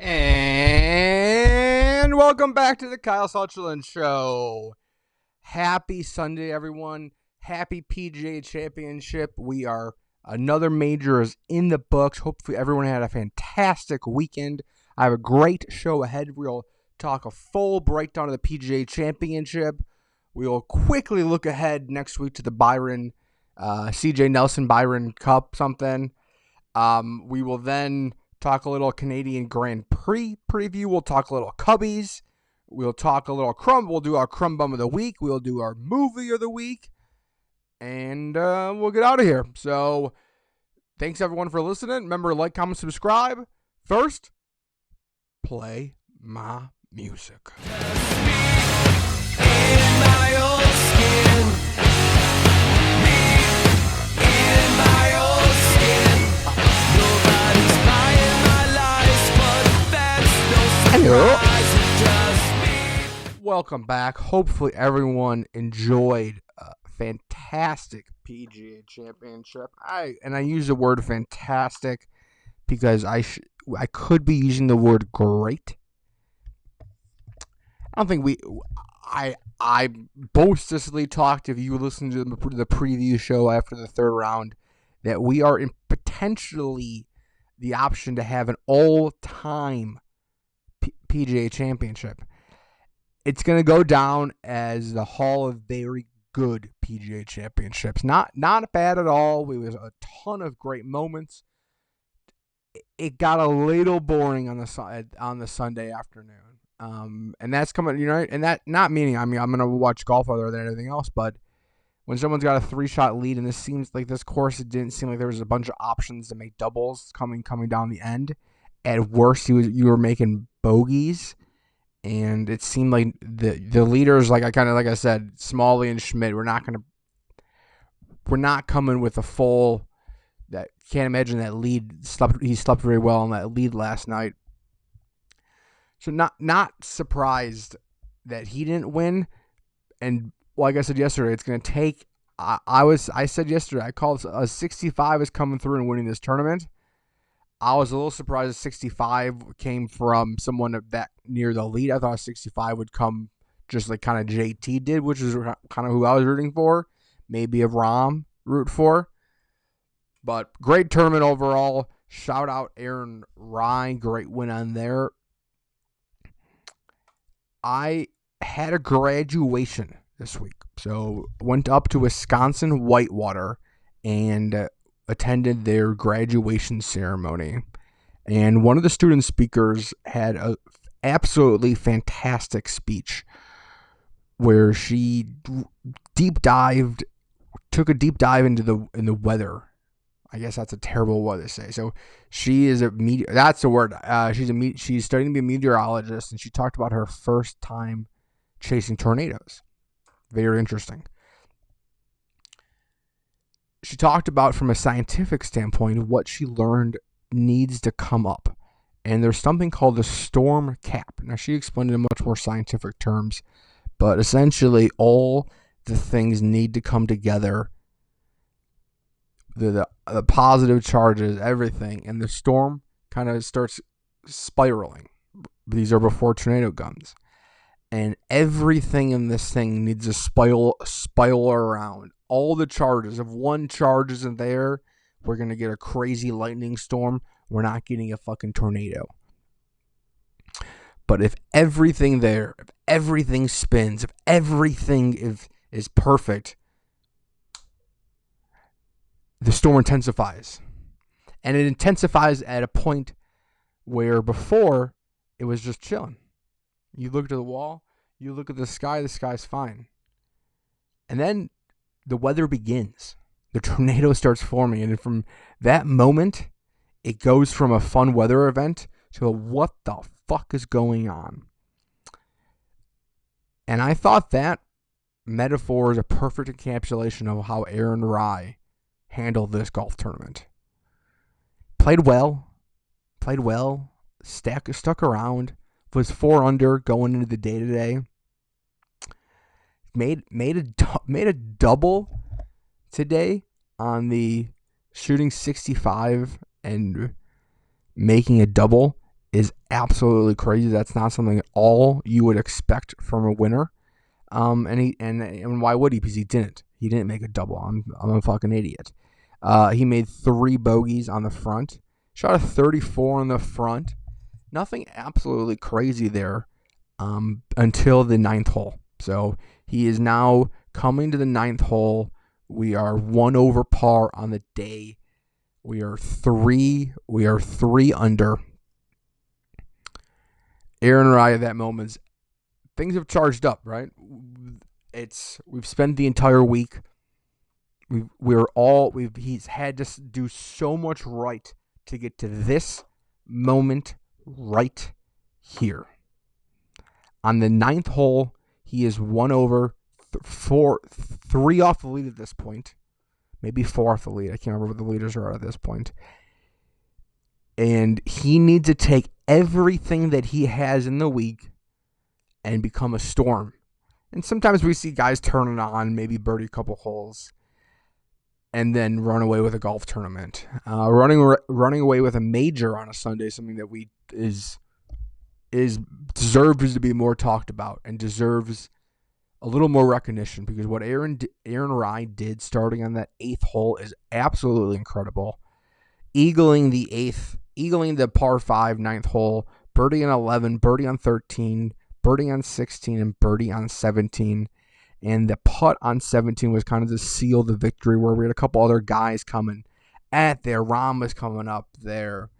And welcome back to the Kyle Suchsland Show. Happy Sunday, everyone. Happy PGA Championship. Another major is in the books. Hopefully everyone had a fantastic weekend. I have a great show ahead. We'll talk a full breakdown of the PGA Championship. We will quickly look ahead next week to the Byron, CJ Nelson Byron Cup something. We will then talk a little Canadian Grand Prix preview. We'll talk a little Cubbies. We'll talk a little Crumb. We'll do our Crumb Bum of the week. We'll do our movie of the week. And we'll get out of here. So thanks, everyone, for listening. Remember, like, comment, subscribe. First, play my music. Hello. Welcome back. Hopefully everyone enjoyed a fantastic PGA Championship. I use the word fantastic because I could be using the word great. I don't think I boastfully talked, if you listen to the preview show after the third round, that we are in potentially the option to have an all-time PGA Championship. It's going to go down as the Hall of Very Good PGA Championships. Not bad at all. There was a ton of great moments. It got a little boring on the Sunday afternoon. And that's coming, and that not meaning, I'm going to watch golf other than anything else, but when someone's got a 3-shot lead, and this seems like this course, it didn't seem like there was a bunch of options to make doubles coming down the end. At worst, you were making bogeys, and it seemed like the leaders, like I said, Smalley and Schmidt, we're not coming with a full. That can't imagine that lead. He slept very well on that lead last night. So not surprised that he didn't win. And like I said yesterday, it's going to take. I said yesterday, I called a 65 is coming through and winning this tournament. I was a little surprised that 65 came from someone that near the lead. I thought 65 would come just like kind of JT did, which is kind of who I was rooting for. Maybe a Rahm root for. But great tournament overall. Shout out Aaron Rai. Great win on there. I had a graduation this week. So went up to Wisconsin Whitewater and attended their graduation ceremony. And one of the student speakers had a absolutely fantastic speech where she took a deep dive into the weather. I guess that's a terrible word to say. So she is that's the word. She's studying to be a meteorologist, and she talked about her first time chasing tornadoes. Very interesting. She talked about, from a scientific standpoint, what she learned needs to come up. And there's something called the storm cap. Now, she explained it in much more scientific terms, but essentially all the things need to come together. The positive charges, everything, and the storm kind of starts spiraling. These are before tornado guns. And everything in this thing needs to spiral around. All the charges. If one charge isn't there, we're going to get a crazy lightning storm. We're not getting a fucking tornado. But if everything there, if everything spins, if everything is perfect, the storm intensifies. And it intensifies at a point where before it was just chilling. You look to the wall, you look at the sky's fine. And then the weather begins. The tornado starts forming. And from that moment, it goes from a fun weather event to what the fuck is going on? And I thought that metaphor is a perfect encapsulation of how Aaron Rai handled this golf tournament. Played well, stuck around, was 4 under going into the day today. Made a double today on the shooting 65 and making a double is absolutely crazy. That's not something at all you would expect from a winner. And why would he? Because he didn't. He didn't make a double. I'm a fucking idiot. He made 3 bogeys on the front. Shot a 34 on the front. Nothing absolutely crazy there until the 9th hole. So he is now coming to the 9th hole. We are 1 over par on the day. We are 3 under. Aaron Rai at that moment, things have charged up, right? We've spent the entire week. He's had to do so much right to get to this moment right here. On the 9th hole, he is 1 over, 3 off the lead at this point. Maybe 4 off the lead. I can't remember what the leaders are at this point. And he needs to take everything that he has in the week and become a storm. And sometimes we see guys turning on, maybe birdie a couple holes, and then run away with a golf tournament. Running away with a major on a Sunday, something that deserves to be more talked about and deserves a little more recognition, because what Aaron Rai did starting on that 8th hole is absolutely incredible. Eagling the par 5 9th hole, birdie on 11, birdie on 13, birdie on 16, and birdie on 17. And the putt on 17 was kind of to seal the victory, where we had a couple other guys coming at there. Rahm was coming up there.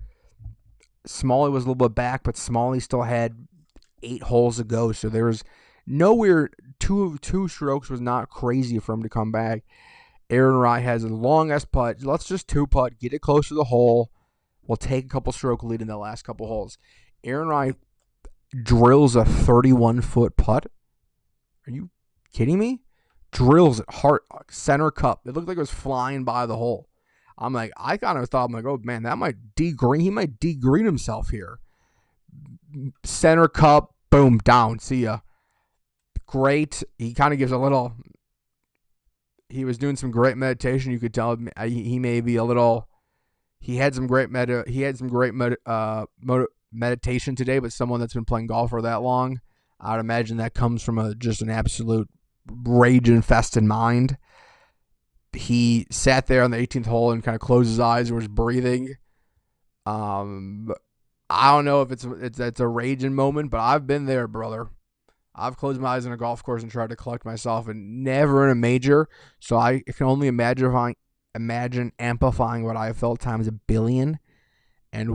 Smalley was a little bit back, but Smalley still had 8 holes to go. So there was nowhere, two strokes was not crazy for him to come back. Aaron Rai has a long-ass putt. Let's just 2-putt, get it close to the hole. We'll take a couple stroke lead in the last couple holes. Aaron Rai drills a 31-foot putt. Are you kidding me? Drills it hard, center cup. It looked like it was flying by the hole. I kind of thought, oh man, that might de-green. He might de-green himself here. Center cup, boom, down. See ya. Great. He kind of gives a little. He was doing some great meditation. You could tell he may be a little. He had some great meditation today, but someone that's been playing golf for that long, I'd imagine that comes from just an absolute rage-infested mind. He sat there on the 18th hole and kind of closed his eyes and was breathing. I don't know if it's a raging moment, but I've been there, brother. I've closed my eyes on a golf course and tried to collect myself, and never in a major. So I can only imagine amplifying what I have felt times a billion. And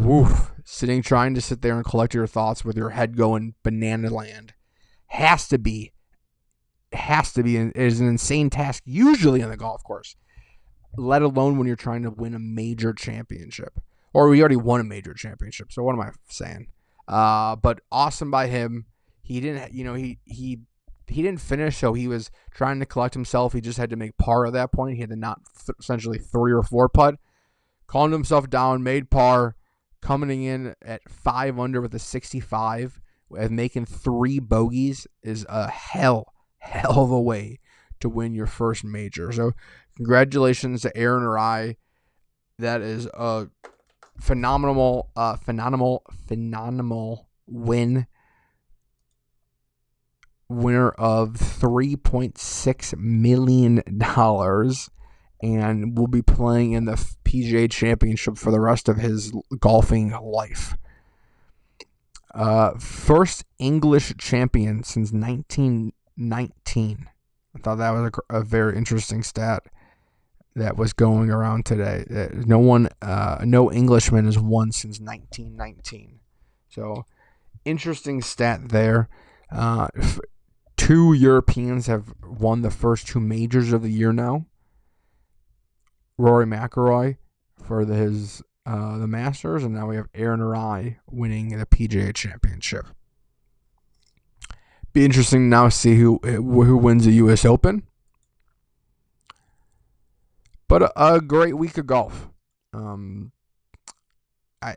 trying to sit there and collect your thoughts with your head going banana land has to be is an insane task, usually on the golf course, let alone when you're trying to win a major championship. Or we already won a major championship, so what am I saying? But awesome by him. He didn't, he didn't finish, so he was trying to collect himself. He just had to make par at that point. He had to not essentially 3 or 4 putt. Calmed himself down, made par, coming in at 5 under with a 65, and making 3 bogeys is a hell of a way to win your first major. So congratulations to Aaron Rai. That is a phenomenal win. Winner of $3.6 million, and will be playing in the PGA Championship for the rest of his golfing life. First English champion since 1919. I thought that was a very interesting stat that was going around today. No Englishman has won since 1919. So, interesting stat there. 2 Europeans have won the first 2 majors of the year now. Rory McIlroy for the Masters, and now we have Aaron Rai winning the PGA Championship. Be interesting now to see who wins the U.S. Open. But a great week of golf. I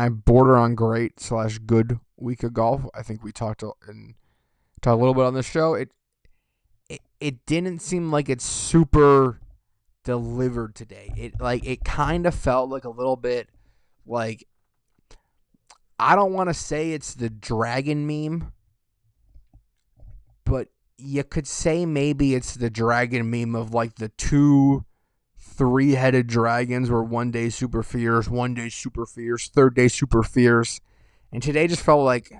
border on great/good week of golf. I think we talked a little bit on the show. It didn't seem like it's super delivered today. It kind of felt like a little bit like I don't want to say it's the dragon meme, but you could say maybe it's the dragon meme of like the 2 3-headed dragons where one day super fierce, one day super fierce, third day super fierce. And today just felt like,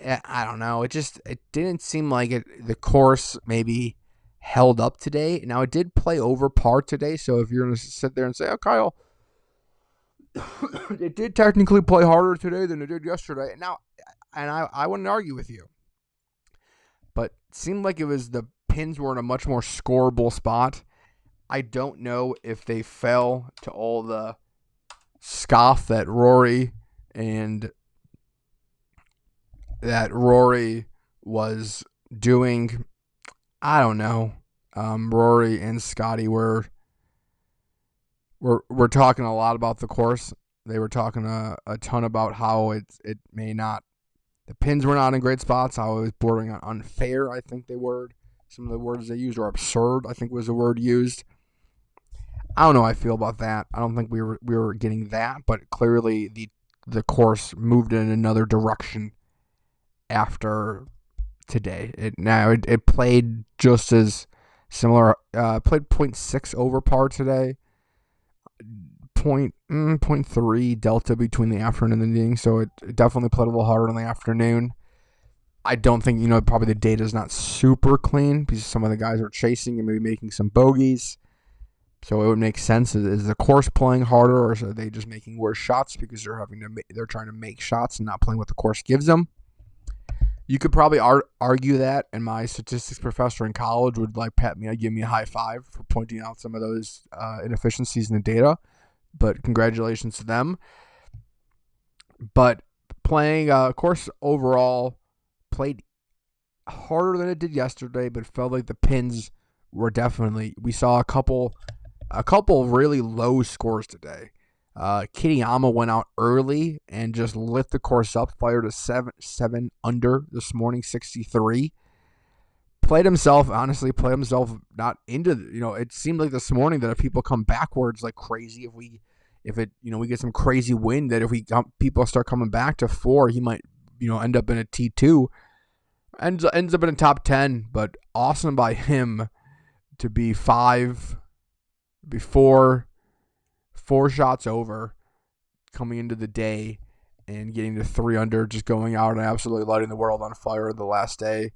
I don't know, it didn't seem like the course maybe held up today. Now, it did play over par today, so if you're going to sit there and say, oh, Kyle, it did technically play harder today than it did yesterday. Now, and I wouldn't argue with you, but it seemed like the pins were in a much more scoreable spot. I don't know if they fell to all the scoff that Rory was doing. I don't know. Rory and Scottie were talking a lot about the course. They were talking a ton about how it may not, the pins were not in great spots, how it was bordering on unfair, I think they were. Some of the words they used were absurd, I think was the word used. I don't know how I feel about that. I don't think we were getting that, but clearly the course moved in another direction after today. It played just as similar. Played 0.6 over par today. 0.3 delta between the afternoon and the evening, so it definitely played a little harder in the afternoon. I don't think, probably the data is not super clean because some of the guys are chasing and maybe making some bogeys. So it would make sense. Is the course playing harder, or are they just making worse shots because they're trying to make shots and not playing what the course gives them? You could probably argue that, and my statistics professor in college would give me a high five for pointing out some of those inefficiencies in the data. But congratulations to them. But playing course overall played harder than it did yesterday, but felt like the pins were definitely. We saw a couple really low scores today. Kitayama went out early and just lit the course up, fired a 7 under this morning, 63. Played himself not into, it seemed like this morning that if people come backwards like crazy, if we get some crazy wind, that if people start coming back to 4, he might, end up in a T2, ends up in a top 10, but awesome by him to be 4 shots over coming into the day and getting to 3 under, just going out and absolutely lighting the world on fire the last day.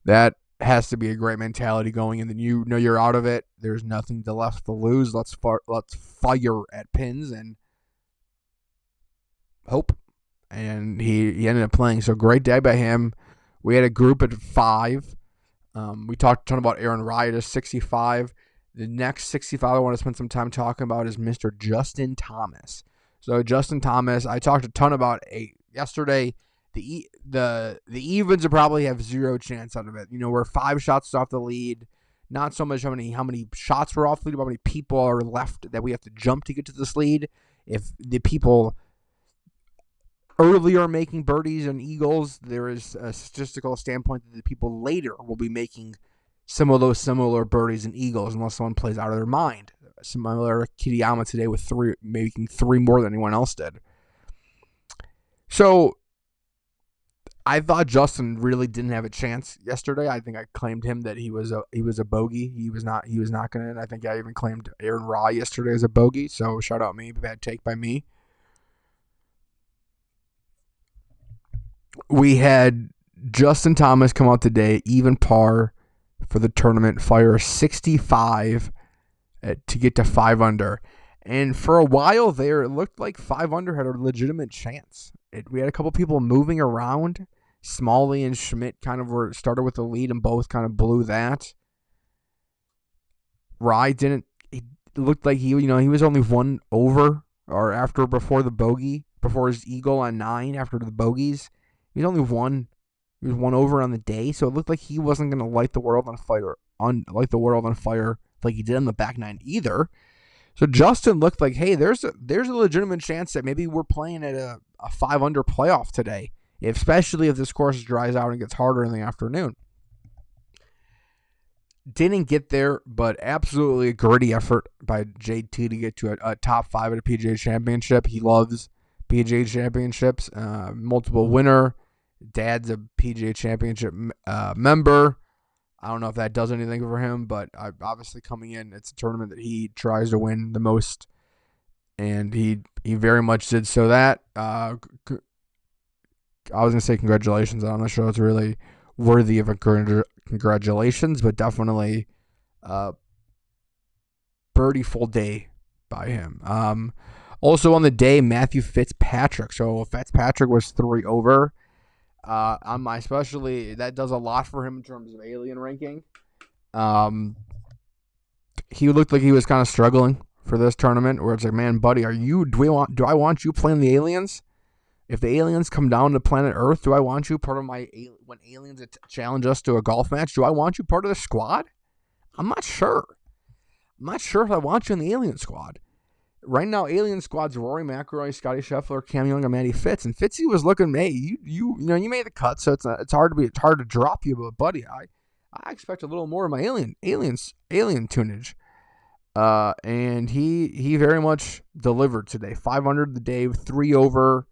That has to be a great mentality going in. Then you're out of it. There's nothing left to lose. Let's fire at pins and hope. And he ended up playing. So great day by him. We had a group at 5. We talked a ton about Aaron Rai at 65. The next 65 I want to spend some time talking about is Mr. Justin Thomas. So Justin Thomas, I talked a ton about yesterday. The evens will probably have zero chance out of it. We're 5 shots off the lead. Not so much how many shots we're off the lead, but how many people are left that we have to jump to get to this lead. If the people earlier are making birdies and eagles, there is a statistical standpoint that the people later will be making some of those similar birdies and eagles unless someone plays out of their mind. Similar Kitayama today with 3, making 3 more than anyone else did. So I thought Justin really didn't have a chance yesterday. I think I claimed him that he was a bogey. He was not going to. I think I even claimed Aaron Rai yesterday as a bogey. So shout out me, bad take by me. We had Justin Thomas come out today, even par for the tournament, fire 65 to get to 5 under. And for a while there, it looked like 5 under had a legitimate chance. We had a couple people moving around. Smalley and Schmidt kind of started with the lead and both kind of blew that. Rai didn't. It looked like he was only 1 over or before the bogey, before his eagle on 9 after the bogeys. He was only 1. He was 1 over on the day, so it looked like he wasn't going to light the world on fire like he did on the back 9 either. So Justin looked like, hey, there's a legitimate chance that maybe we're playing at a 5 under playoff today, especially if this course dries out and gets harder in the afternoon. Didn't get there, but absolutely a gritty effort by JT to get to a top 5 at a PGA Championship. He loves PGA Championships, multiple winner. Dad's a PGA Championship member. I don't know if that does anything for him, but obviously coming in, it's a tournament that he tries to win the most, and he very much did so that. I was going to say congratulations. I'm not sure it's really worthy of a congratulations, but definitely birdie full day by him. Also on the day, Matthew Fitzpatrick. So Fitzpatrick was 3 over. On my especially, that does a lot for him in terms of alien ranking. He looked like he was kind of struggling for this tournament, where it's like, man, buddy, do I want you playing the aliens? If the aliens come down to planet Earth, do I want you part of when aliens challenge us to a golf match? Do I want you part of the squad? I'm not sure. I'm not sure if I want you in the alien squad. Right now, alien squad's Rory McIlroy, Scottie Scheffler, Cam Young, and Matty Fitz. And Fitzy was looking, hey, you made the cut, so it's hard to drop you, but buddy, I expect a little more of my alien tunage. And he very much delivered today. 500 the day, 3 over.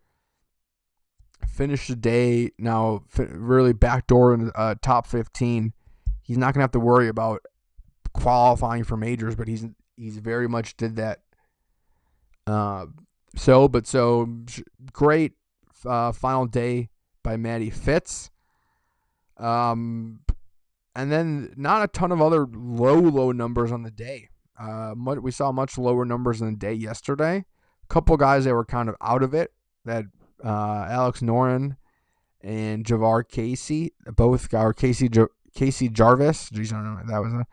Finished the day now really backdoor in top 15. He's not gonna have to worry about qualifying for majors, but he's very much did that. So great final day by Matty Fitz. And then not a ton of other low numbers on the day. We saw much lower numbers in the day yesterday. A couple guys that were kind of out of it, that Alex Noren and Javar Casey, both got Casey Jarvis. Geez, I don't know what that was.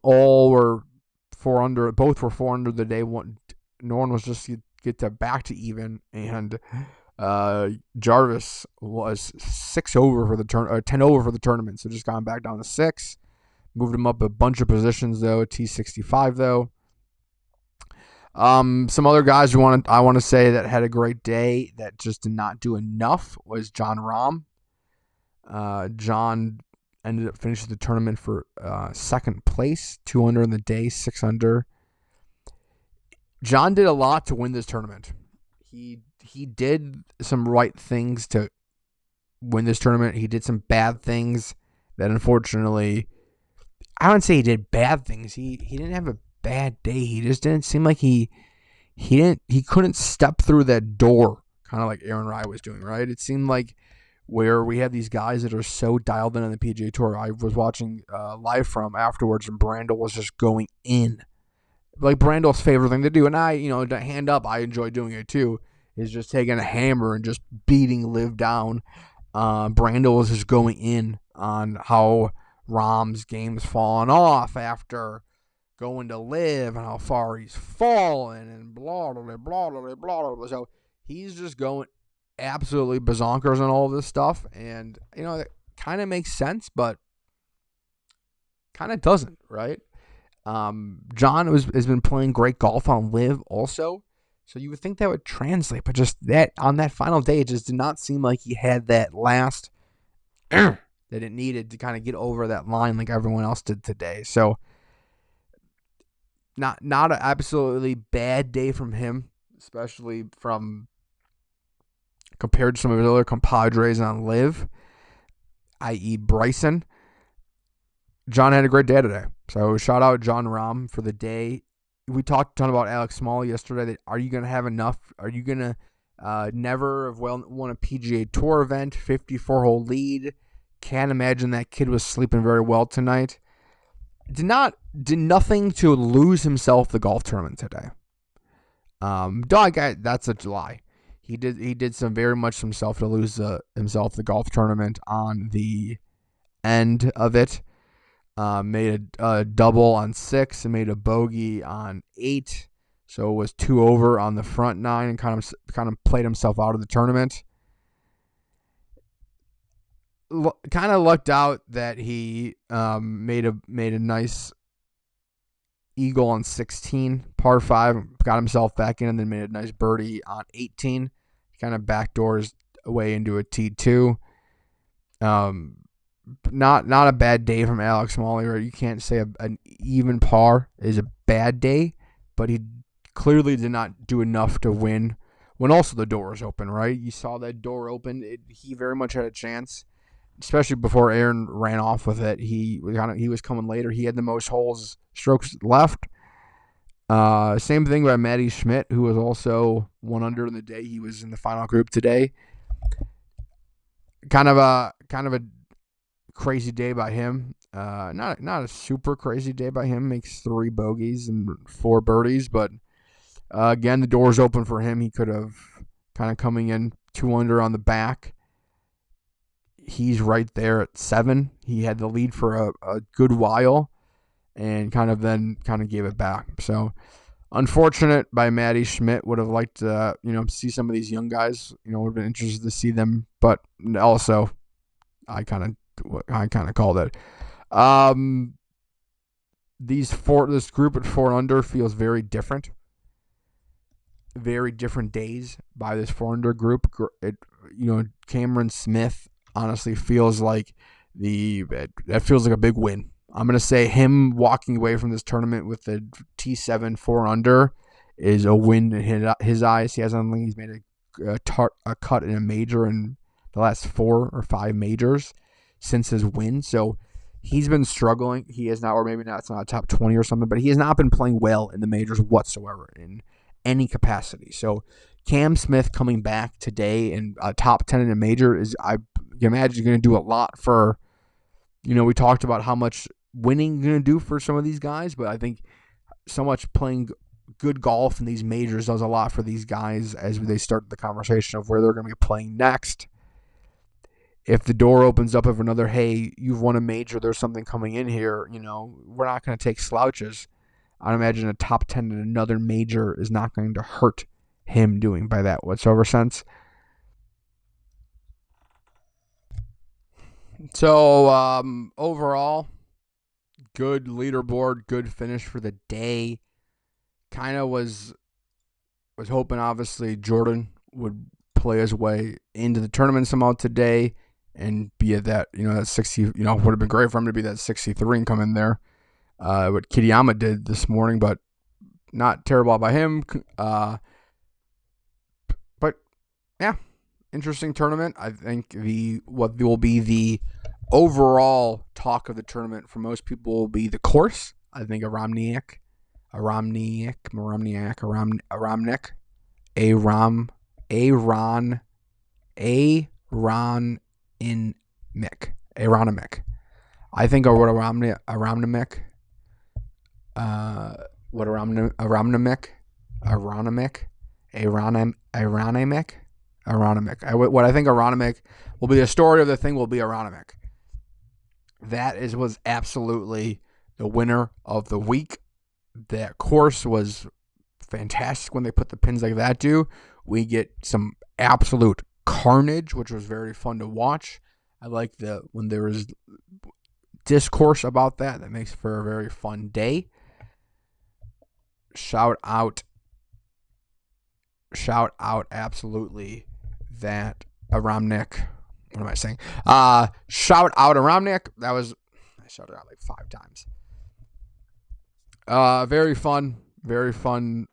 All were 4 under. Both were 4 under the day. Noren was just get back to even, and Jarvis was 6 over for the 10 over for the tournament. So just gone back down to 6. Moved him up a bunch of positions though. T65 though. Some other guys I want to say that had a great day that just did not do enough was Jon Rahm. John ended up finishing the tournament for second place, 2 under in the day, 6 under. John did a lot to win this tournament. He did some right things to win this tournament. He did some bad things that unfortunately, I wouldn't say he did bad things. He didn't have a bad day. He just didn't seem like he couldn't step through that door, kind of like Aaron Rai was doing, right? It seemed like where we have these guys that are so dialed in on the PGA Tour. I was watching live from afterwards, and Brandel was just going in. Like Brandel's favorite thing to do, and I, to hand up, I enjoy doing it too, is just taking a hammer and just beating Liv down. Brandel was just going in on how Rahm's game's fallen off after going to Liv and how far he's fallen and blah, blah, blah, blah, blah, blah. So he's just going absolutely bazonkers on all this stuff. And, it kind of makes sense, but kind of doesn't, right? John has been playing great golf on Liv also. So you would think that would translate, but just that on that final day, it just did not seem like he had that last that it needed to kind of get over that line like everyone else did today. So not an absolutely bad day from him, especially from compared to some of his other compadres on Liv, i.e. Bryson. John had a great day today. So shout out Jon Rahm for the day. We talked a ton about Alex Smalley yesterday. That are you going to have enough? Are you going to never have won a PGA Tour event, 54-hole lead? Can't imagine that kid was sleeping very well tonight. Did nothing to lose himself the golf tournament today. That's a lie. He did some very much himself to lose himself the golf tournament on the end of it. Made a double on 6 and made a bogey on 8. So it was 2 over on the front 9 and kind of played himself out of the tournament. Kind of lucked out that he made a nice eagle on 16, par 5, got himself back in, and then made a nice birdie on 18. Kind of backdoors away into a T2. Not a bad day from Alex Smalley, right? You can't say an even par is a bad day, but he clearly did not do enough to win when also the door was open, right? You saw that door open. He very much had a chance, especially before Aaron ran off with it. He was coming later. He had the most strokes left. Same thing by Matty Schmidt, who was also 1 under in the day. He was in the final group today. Kind of a crazy day by him. Not a super crazy day by him. Makes 3 bogeys and 4 birdies, but again, the door's open for him. He could have kind of coming in 2 under on the back. He's right there at 7. He had the lead for a good while, and kind of gave it back. So unfortunate by Matty Schmidt. Would have liked to see some of these young guys. Would have been interested to see them, but also I kind of called it. This group at 4 under feels very different. Very different days by this 4 under group. Cameron Smith honestly feels like that feels like a big win. I'm going to say him walking away from this tournament with the T7 4 under is a win in his eyes. He's made a cut in a major in the last 4 or 5 majors since his win. So he's been struggling. He has not, or maybe not, it's not a top 20 or something, but he has not been playing well in the majors whatsoever in any capacity. So Cam Smith coming back today in a top 10 in a major is, I imagine, going to do a lot for, we talked about how much winning going to do for some of these guys, but I think so much playing good golf in these majors does a lot for these guys as they start the conversation of where they're going to be playing next. If the door opens up of another, hey, you've won a major, there's something coming in here, we're not going to take slouches. I'd imagine a top 10 in another major is not going to hurt him doing by that whatsoever sense. So overall, good leaderboard, good finish for the day. Kind of was hoping, obviously, Jordan would play his way into the tournament somehow today and be at that, that 60, would have been great for him to be that 63 and come in there. What Kitayama did this morning, but not terrible by him. But yeah, interesting tournament. I think what will be the overall talk of the tournament for most people will be the course. I think Aramnik I think Aronimik. What I think Aronimik will be, the story of the thing will be Aronimik. That was absolutely the winner of the week. That course was fantastic when they put the pins like that do. We get some absolute carnage, which was very fun to watch. I like when there was discourse about that. That makes for a very fun day. Shout out absolutely that Aramnik. What am I saying? Shout out Aramnik. I shouted out like 5 times. Very fun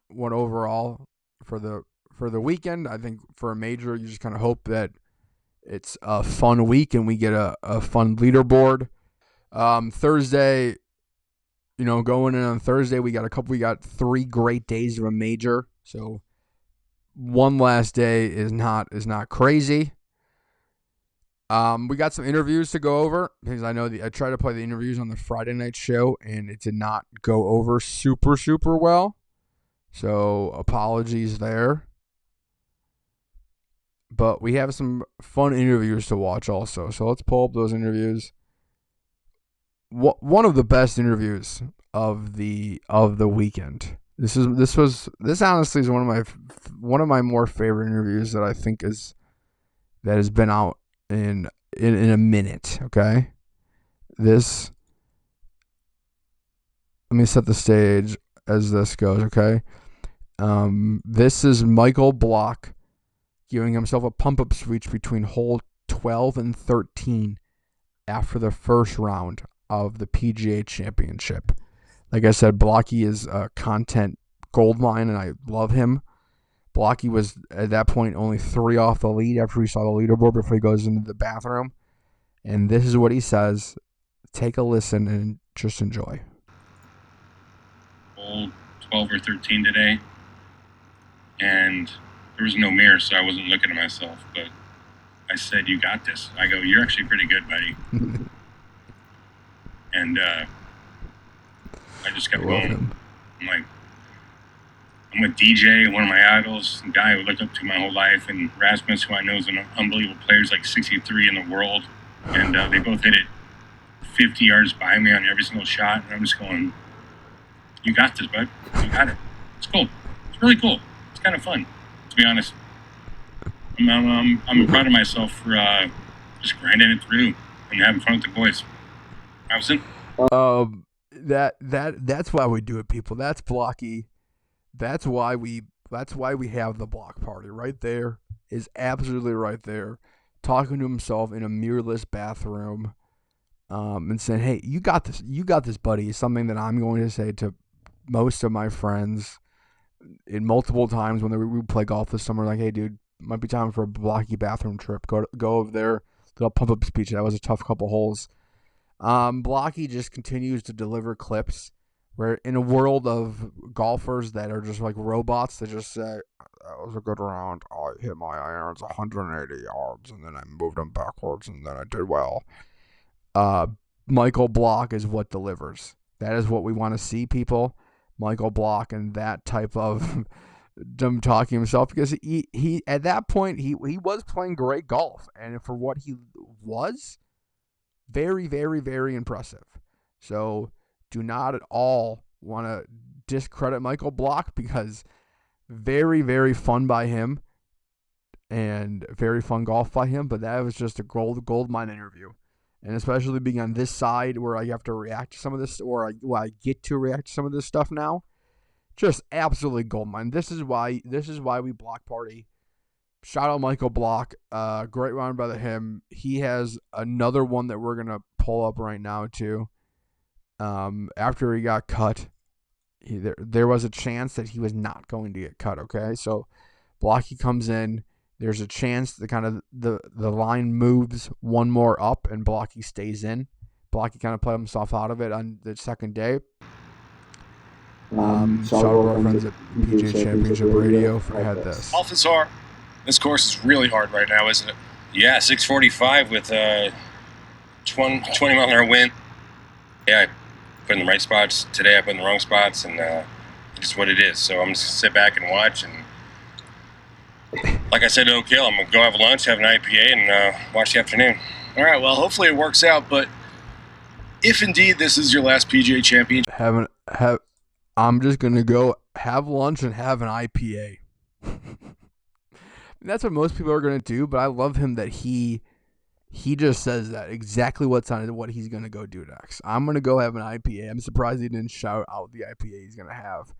one overall for the weekend. I think for a major, you just kind of hope that it's a fun week and we get a fun leaderboard. Thursday, going in on Thursday, we got 3 great days of a major. So one last day is not crazy. We got some interviews to go over because I know I tried to play the interviews on the Friday night show and it did not go over super, super well. So apologies there. But we have some fun interviews to watch also. So let's pull up those interviews. One of the best interviews of the weekend. This honestly is one of my more favorite interviews that I think that has been out in a minute. Okay, let me set the stage as this goes. Okay, this is Michael Block giving himself a pump-up speech between hole 12 and 13 after the first round of the PGA Championship. Like I said, Blocky is a content goldmine, and I love him. Blocky was at that point only 3 off the lead after he saw the leaderboard before he goes into the bathroom. And this is what he says. Take a listen and just enjoy. 12 or 13 today, and there was no mirror, so I wasn't looking at myself, but I said, "You got this." I go, "You're actually pretty good, buddy." And I just kept going. I'm like, I'm a DJ, one of my idols, a guy who looked up to my whole life, and Rasmus, who I know is an unbelievable player, is like 63 in the world, and they both hit it 50 yards by me on every single shot, and I'm just going, "You got this, bud. You got it." It's cool. It's really cool. It's kind of fun, to be honest. I'm proud of myself for just grinding it through and having fun with the boys. Allison? That's why we do it, people. That's Blocky. That's why we have the block party right there. Is absolutely right there, talking to himself in a mirrorless bathroom, and saying, "Hey, you got this, buddy." Is something that I'm going to say to most of my friends in multiple times when we play golf this summer. Like, "Hey, dude, might be time for a Blocky bathroom trip. Go over there. Little pump up speech. That was a tough couple holes." Blocky just continues to deliver clips where, in a world of golfers that are just like robots, they just say, "That was a good round. I hit my irons 180 yards, and then I moved them backwards, and then I did well." Michael Block is what delivers. That is what we want to see, people. Michael Block and that type of them talking himself, because he at that point he was playing great golf, and for what he was, very, very, very impressive. So do not at all want to discredit Michael Block, because very, very fun by him and very fun golf by him. But that was just a gold mine interview. And especially being on this side where I have to react to some of this, or I get to react to some of this stuff now, just absolutely gold mine. This is why we block party. Shout out Michael Block. Great round by him. He has another one that we're gonna pull up right now too. After he got cut, there was a chance that he was not going to get cut. Okay, so Blocky comes in. There's a chance that kind of the line moves one more up and Blocky stays in. Blocky kind of played himself out of it on the second day. Shout out to our friends at PGA Championship Radio for had this. Golf is hard. This course is really hard right now, isn't it? Yeah, 645 with 20 mile an hour wind. Yeah, I put in the right spots. Today I put in the wrong spots, and it's just what it is. So I'm just going to sit back and watch, and like I said to O'Kill, I'm going to go have lunch, have an IPA, and watch the afternoon. All right, well, hopefully it works out, but if indeed this is your last PGA Championship... I'm just going to go have lunch and have an IPA. That's what most people are going to do, but I love him that he just says that exactly what he's going to go do next. I'm going to go have an IPA. I'm surprised he didn't shout out the IPA he's going to have.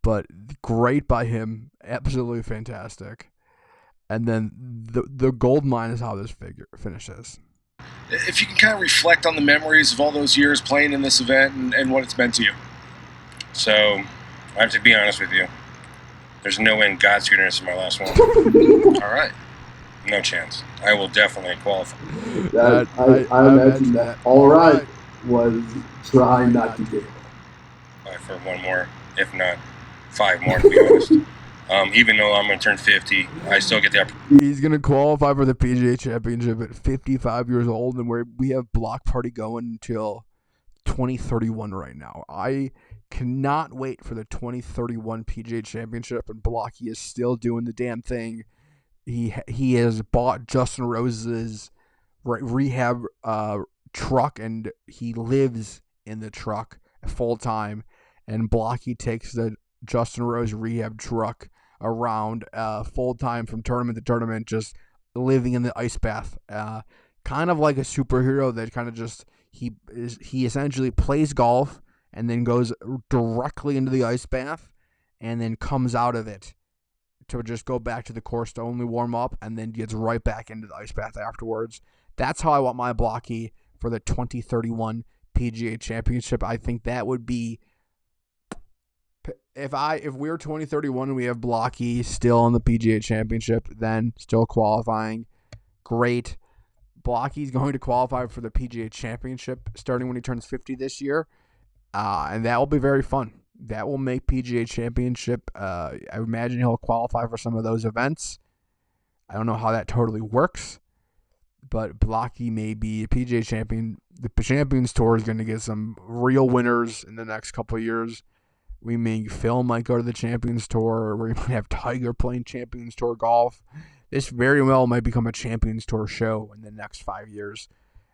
But great by him. Absolutely fantastic. And then the gold mine is how this finishes. If you can kind of reflect on the memories of all those years playing in this event and what it's meant to you. So, I have to be honest with you. There's no way in God's goodness in my last one. All right. No chance. I will definitely qualify. I imagine that all right was trying not to get for one more, if not 5 more, to be honest. Even though I'm going to turn 50, I still get the opportunity. He's going to qualify for the PGA Championship at 55 years old, and we have block party going until 2031 right now. I cannot wait for the 2031 PGA Championship, and Blocky is still doing the damn thing. He has bought Justin Rose's rehab truck, and he lives in the truck full time. And Blocky takes the Justin Rose rehab truck around full time from tournament to tournament, just living in the ice bath, kind of like a superhero that kind of just he essentially plays golf and then goes directly into the ice bath and then comes out of it to just go back to the course to only warm up and then gets right back into the ice bath afterwards. That's how I want my Blocky for the 2031 PGA Championship. I think that would be If we're 2031 and we have Blocky still on the PGA Championship, then still qualifying, great. Blocky's going to qualify for the PGA Championship starting when he turns 50 this year, and that will be very fun. That will make PGA Championship. I imagine he'll qualify for some of those events. I don't know how that totally works, but Blocky may be a PGA champion. The Champions Tour is going to get some real winners in the next couple of years. Phil might go to the Champions Tour, or we might have Tiger playing Champions Tour golf. This very well might become a Champions Tour show in the next 5 years.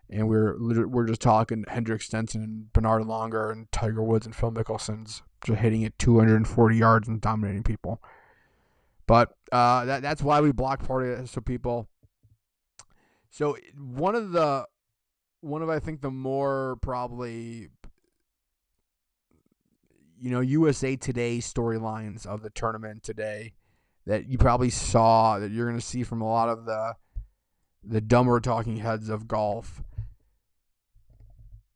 And we're just talking Hendrik Stenson and Bernard Langer and Tiger Woods and Phil Mickelson's just hitting it 240 yards and dominating people. But that's why we block party so people. So one of I think the more probably USA Today storylines of the tournament today that you probably saw, that you're going to see from a lot of the dumber talking heads of golf.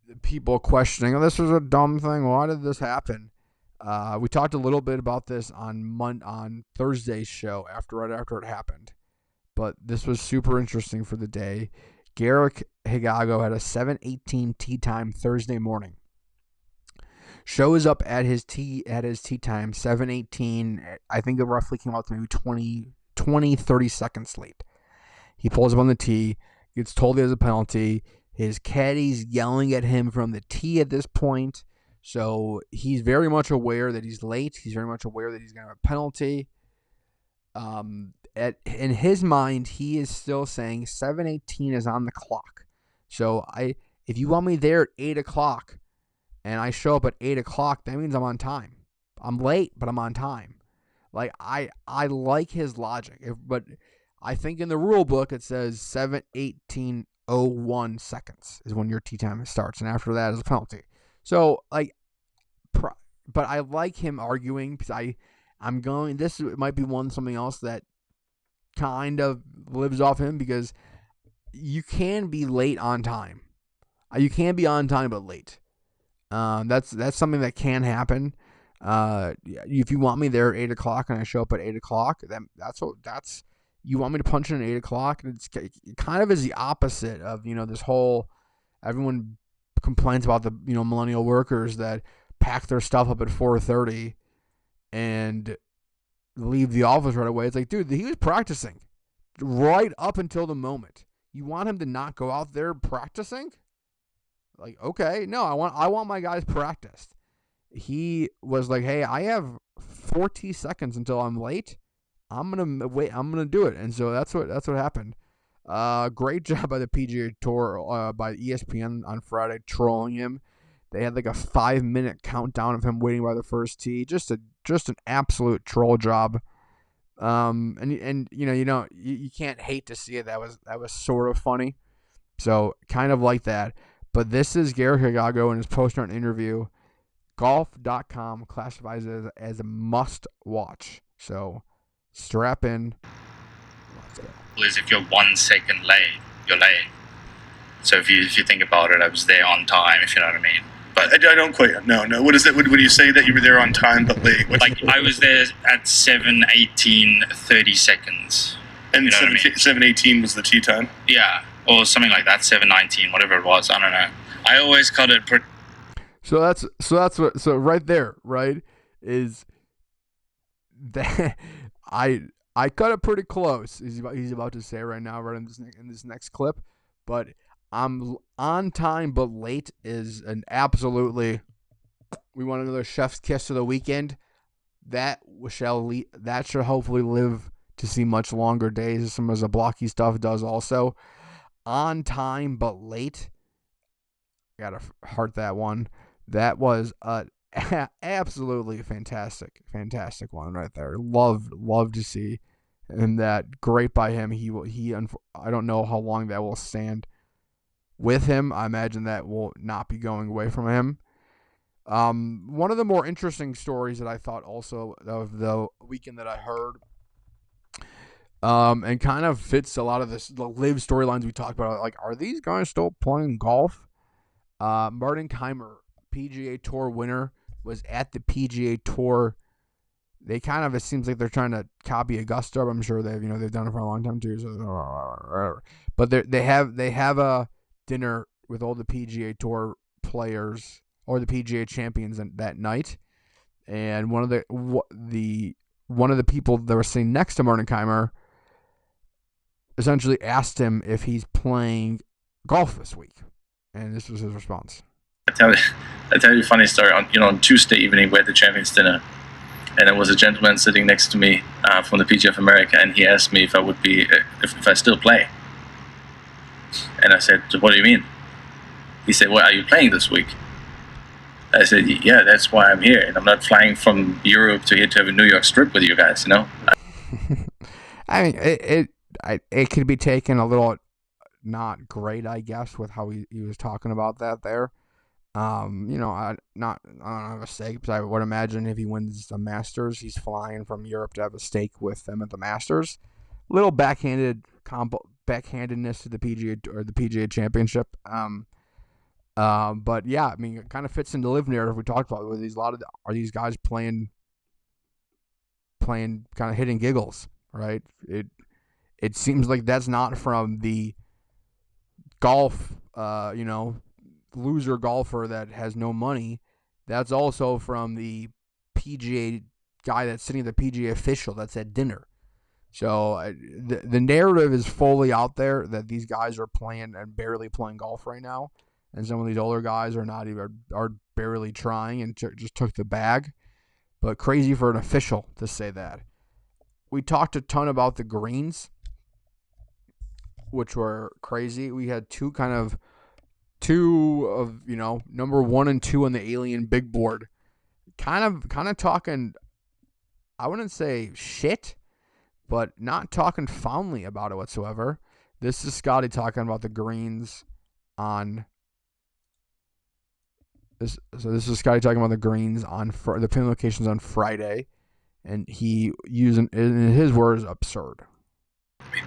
The people questioning, this was a dumb thing. Why did this happen? We talked a little bit about this on Thursday's show right after it happened. But this was super interesting for the day. Garrick Higago had a 7:18 tee time Thursday morning. Shows up at his tee time 7:18. I think it roughly came out to maybe 30 seconds late. He pulls up on the tee, gets told he has a penalty. His caddy's yelling at him from the tee at this point. So he's very much aware that he's late. He's very much aware that he's going to have a penalty. In his mind, he is still saying 7:18 is on the clock. So if you want me there at 8 o'clock and I show up at 8 o'clock, that means I'm on time. I'm late, but I'm on time. Like, I like his logic. But I think in the rule book it says 7:18:01 seconds is when your tee time starts, and after that is a penalty. So, but I like him arguing because this might be something else that kind of lives off him, because you can be late on time. You can be on time but late. That's something that can happen. If you want me there at 8 o'clock and I show up at 8 o'clock, that's you want me to punch in at 8 o'clock. And it's kind of is the opposite of this whole, everyone complains about the millennial workers that pack their stuff up at 4:30 and leave the office right away. It's like, dude, he was practicing right up until the moment. You want him to not go out there practicing? Like, okay, no, I want my guys practiced. He was like, hey, I have 40 seconds until I'm late. I'm gonna wait. I'm gonna do it. And so that's what happened. Great job by the PGA Tour, by ESPN on Friday, trolling him. They had like a 5-minute countdown of him waiting by the first tee. Just an absolute troll job. And you can't hate to see it. That was sort of funny. So kind of like that. But this is Garrick Higago in his post-round interview. Golf.com classifies it as a must-watch. So strap in. Let's go. Is if you're 1 second late, you're late. So if you think about it, I was there on time, if you know what I mean. But I don't quite. No. What is it? What do you say that you were there on time but late? I was there at 7:18:30 seconds. And you know 7:18 was the tee time? Yeah, or something like that. 7:19, whatever it was. I don't know. I always cut it. So that's right there, right? Is that I cut it pretty close. He's about to say right now, right in this next clip, but I'm on time but late is an absolutely. We want another chef's kiss of the weekend. That should hopefully live to see much longer days. Some of the blocky stuff does also. On time but late. Gotta heart that one. That was a absolutely fantastic one right there. Love to see, and that great by him. I don't know how long that will stand with him. I imagine that will not be going away from him. One of the more interesting stories that I thought also of the weekend that I heard, and kind of fits a lot of the live storylines we talked about. Like, are these guys still playing golf? Martin Keimer, PGA Tour winner, was at the PGA Tour. They kind of, it seems like they're trying to copy Augusta. I'm sure they've done it for a long time too. So, but they have a dinner with all the PGA Tour players or the PGA champions that night. And one of the people that was sitting next to Mordenkeimer essentially asked him if he's playing golf this week, and this was his response. I tell you a funny story. On Tuesday evening we had the champions dinner, and there was a gentleman sitting next to me from the PGA of America, and he asked me if I would be if I still play. And I said, "What do you mean?" He said, "Well, are you playing this week?" I said, "Yeah, that's why I'm here, and I'm not flying from Europe to here to have a New York strip with you guys, I mean, it could be taken a little not great, I guess, with how he was talking about that there. I don't have a stake, but I would imagine if he wins the Masters, he's flying from Europe to have a stake with them at the Masters. Little backhandedness to the PGA or the PGA Championship. But yeah, I mean, it kind of fits into the live narrative we talked about. With are these guys playing kind of hitting giggles, right? It seems like that's not from the golf, loser golfer that has no money. That's also from the PGA guy that's sitting at the PGA official that's at dinner. So the narrative is fully out there that these guys are playing and barely playing golf right now. And some of these older guys are barely trying and just took the bag. But crazy for an official to say that. We talked a ton about the greens, which were crazy. We had two of number 1 and 2 on the Alien Big Board. Kind of talking, I wouldn't say shit, but not talking fondly about it whatsoever. This is Scottie talking about the greens on. This is Scottie talking about the greens on the pin locations on Friday, and he using in his words absurd. I mean,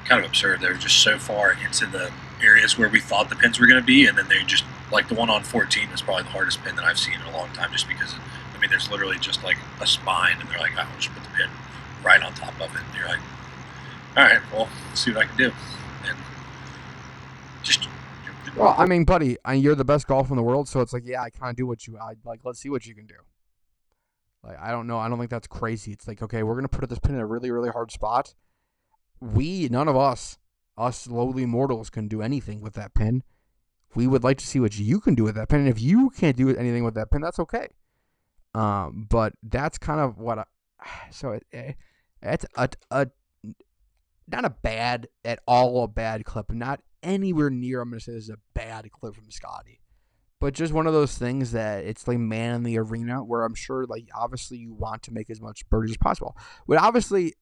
kind of absurd. They're just so far into the areas where we thought the pins were going to be, and then they just like the one on 14 is probably the hardest pin that I've seen in a long time. Just because there's literally just like a spine, and they're like, "I'll just put the pin right on top of it." And you're like, "All right, well, let's see what I can do." And just. Well, I mean, buddy, you're the best golfer in the world, so it's like, yeah, I kind of do let's see what you can do. Like, I don't know. I don't think that's crazy. It's like, okay, we're going to put this pin in a really, really hard spot. None of us lowly mortals can do anything with that pin. We would like to see what you can do with that pin. And if you can't do anything with that pin, that's okay. But that's kind of what it's not a bad clip. Not anywhere near, I'm going to say this is a bad clip from Scottie. But just one of those things that it's like man in the arena where I'm sure, like, obviously you want to make as much birdies as possible. But obviously,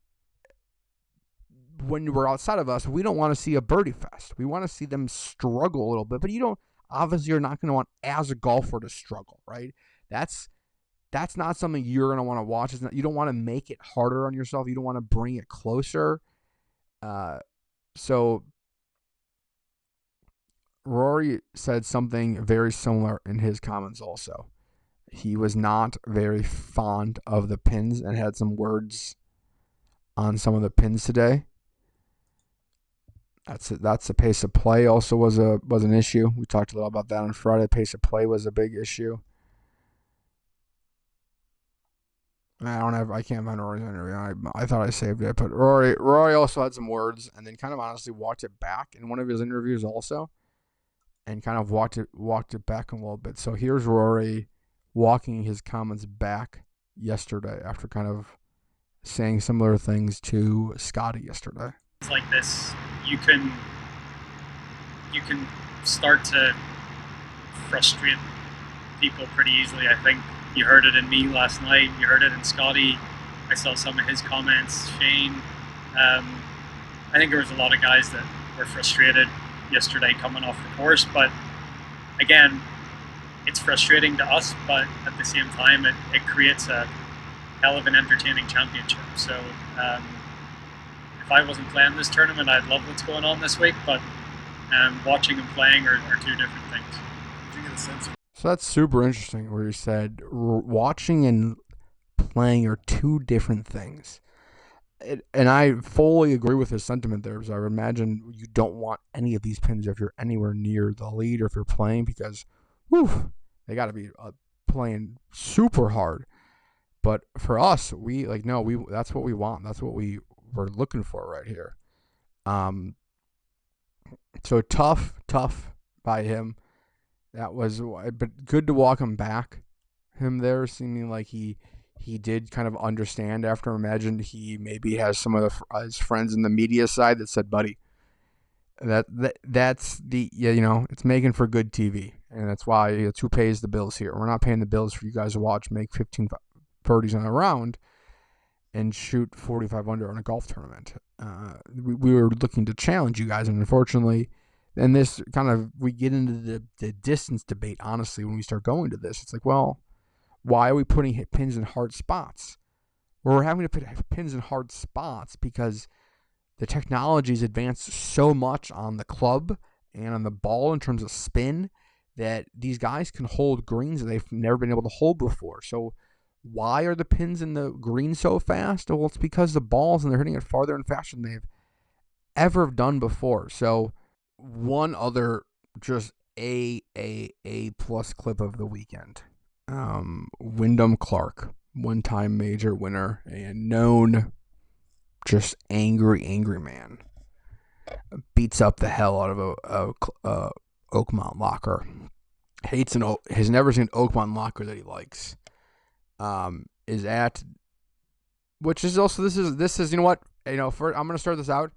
when we're outside of us, we don't want to see a birdie fest. We want to see them struggle a little bit. But you're not going to want, as a golfer, to struggle, right? That's not something you're going to want to watch. You don't want to make it harder on yourself. You don't want to bring it closer. So Rory said something very similar in his comments also. He was not very fond of the pins and had some words on some of the pins today. That's the pace of play also was an issue. We talked a little about that on Friday. The pace of play was a big issue. I can't find Rory's interview. I thought I saved it, but Rory also had some words and then kind of honestly walked it back in one of his interviews also. And kind of walked it back a little bit. So here's Rory walking his comments back yesterday after kind of saying similar things to Scottie yesterday. It's like this, you can start to frustrate people pretty easily. I think you heard it in me last night. You heard it in Scottie. I saw some of his comments. Shane. I think there was a lot of guys that were frustrated yesterday coming off the course, but again, it's frustrating to us, but at the same time it creates a hell of an entertaining championship. So if I wasn't playing this tournament, I'd love what's going on this week, but watching and playing are two different things. So that's super interesting where he said watching and playing are two different things. And I fully agree with his sentiment there, because I would imagine you don't want any of these pins if you're anywhere near the lead or if you're playing, because they got to be playing super hard. But for us, that's what we want. That's what we're looking for right here. So tough by him. That was, but good to walk him there, seeming like he did kind of understand after. Imagine he maybe has some of his friends in the media side that said, buddy, that's it's making for good TV. And that's why it's who pays the bills here. We're not paying the bills for you guys to watch, make 15 birdies on a round and shoot 45 under on a golf tournament. We were looking to challenge you guys, and unfortunately, and this kind of, we get into the distance debate, honestly, when we start going to this. It's like, well, why are we putting pins in hard spots? Well, we're having to put pins in hard spots because the technology's advanced so much on the club and on the ball in terms of spin that these guys can hold greens that they've never been able to hold before. So why are the pins in the green so fast? Well, it's because the balls, and they're hitting it farther and faster than they've ever done before. So one other just A plus clip of the weekend. Wyndham Clark, one-time major winner and known just angry man, beats up the hell out of a Oakmont locker. Has never seen an Oakmont locker that he likes. Is at, which is also, this is you know what, I'm gonna start this out.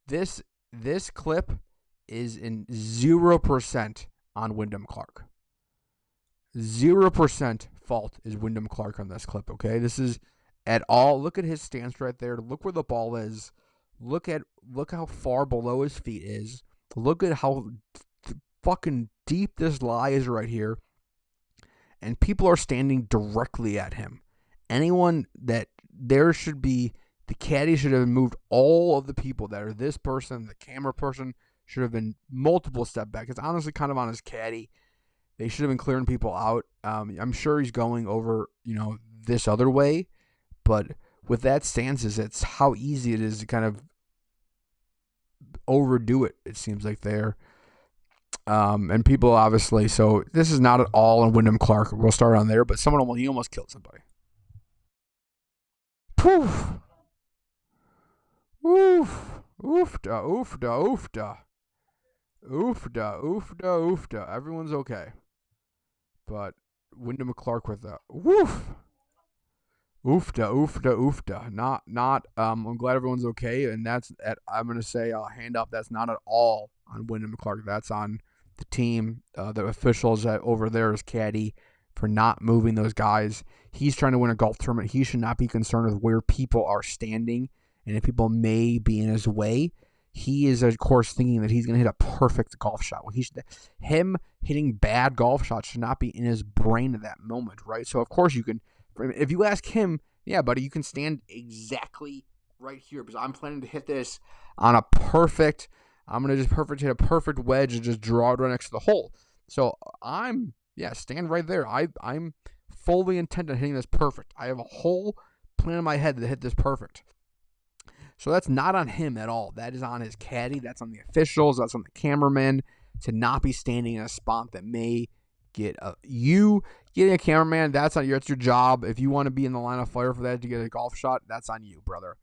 This clip is in 0% on Wyndham Clark. 0% fault is Wyndham Clark on this clip. Okay, this is at all. Look at his stance right there. Look where the ball is. Look how far below his feet is. Look at how fucking deep this lie is right here. And people are standing directly at him. Anyone that there should be, the caddy should have moved all of the people that are this person, the camera person should have been multiple step back. It's honestly kind of on his caddy. They should have been clearing people out. I'm sure he's going over, this other way, but with that stances, it's how easy it is to kind of overdo it. It seems like there. And people obviously, so this is not at all on Wyndham Clark. We'll start on there, but he almost killed somebody. Poof. Oof. Oofda. Oofda. Everyone's okay. But Wyndham Clark with a woof. Oofda. Not. I'm glad everyone's okay, and I'm gonna say hand up. That's not at all on Wyndham Clark. That's on the team, the officials over there as caddy for not moving those guys. He's trying to win a golf tournament. He should not be concerned with where people are standing and if people may be in his way. He is, of course, thinking that he's going to hit a perfect golf shot. Him hitting bad golf shots should not be in his brain at that moment, right? So, of course, you can, if you ask him, yeah, buddy, you can stand exactly right here because I'm planning to hit this on I'm going to just hit a perfect wedge and just draw it right next to the hole. So, stand right there. I'm fully intent on hitting this perfect. I have a whole plan in my head to hit this perfect. So that's not on him at all. That is on his caddy. That's on the officials. That's on the cameraman to not be standing in a spot that may get you getting a cameraman. That's your job. If you want to be in the line of fire for that to get a golf shot, that's on you, brother.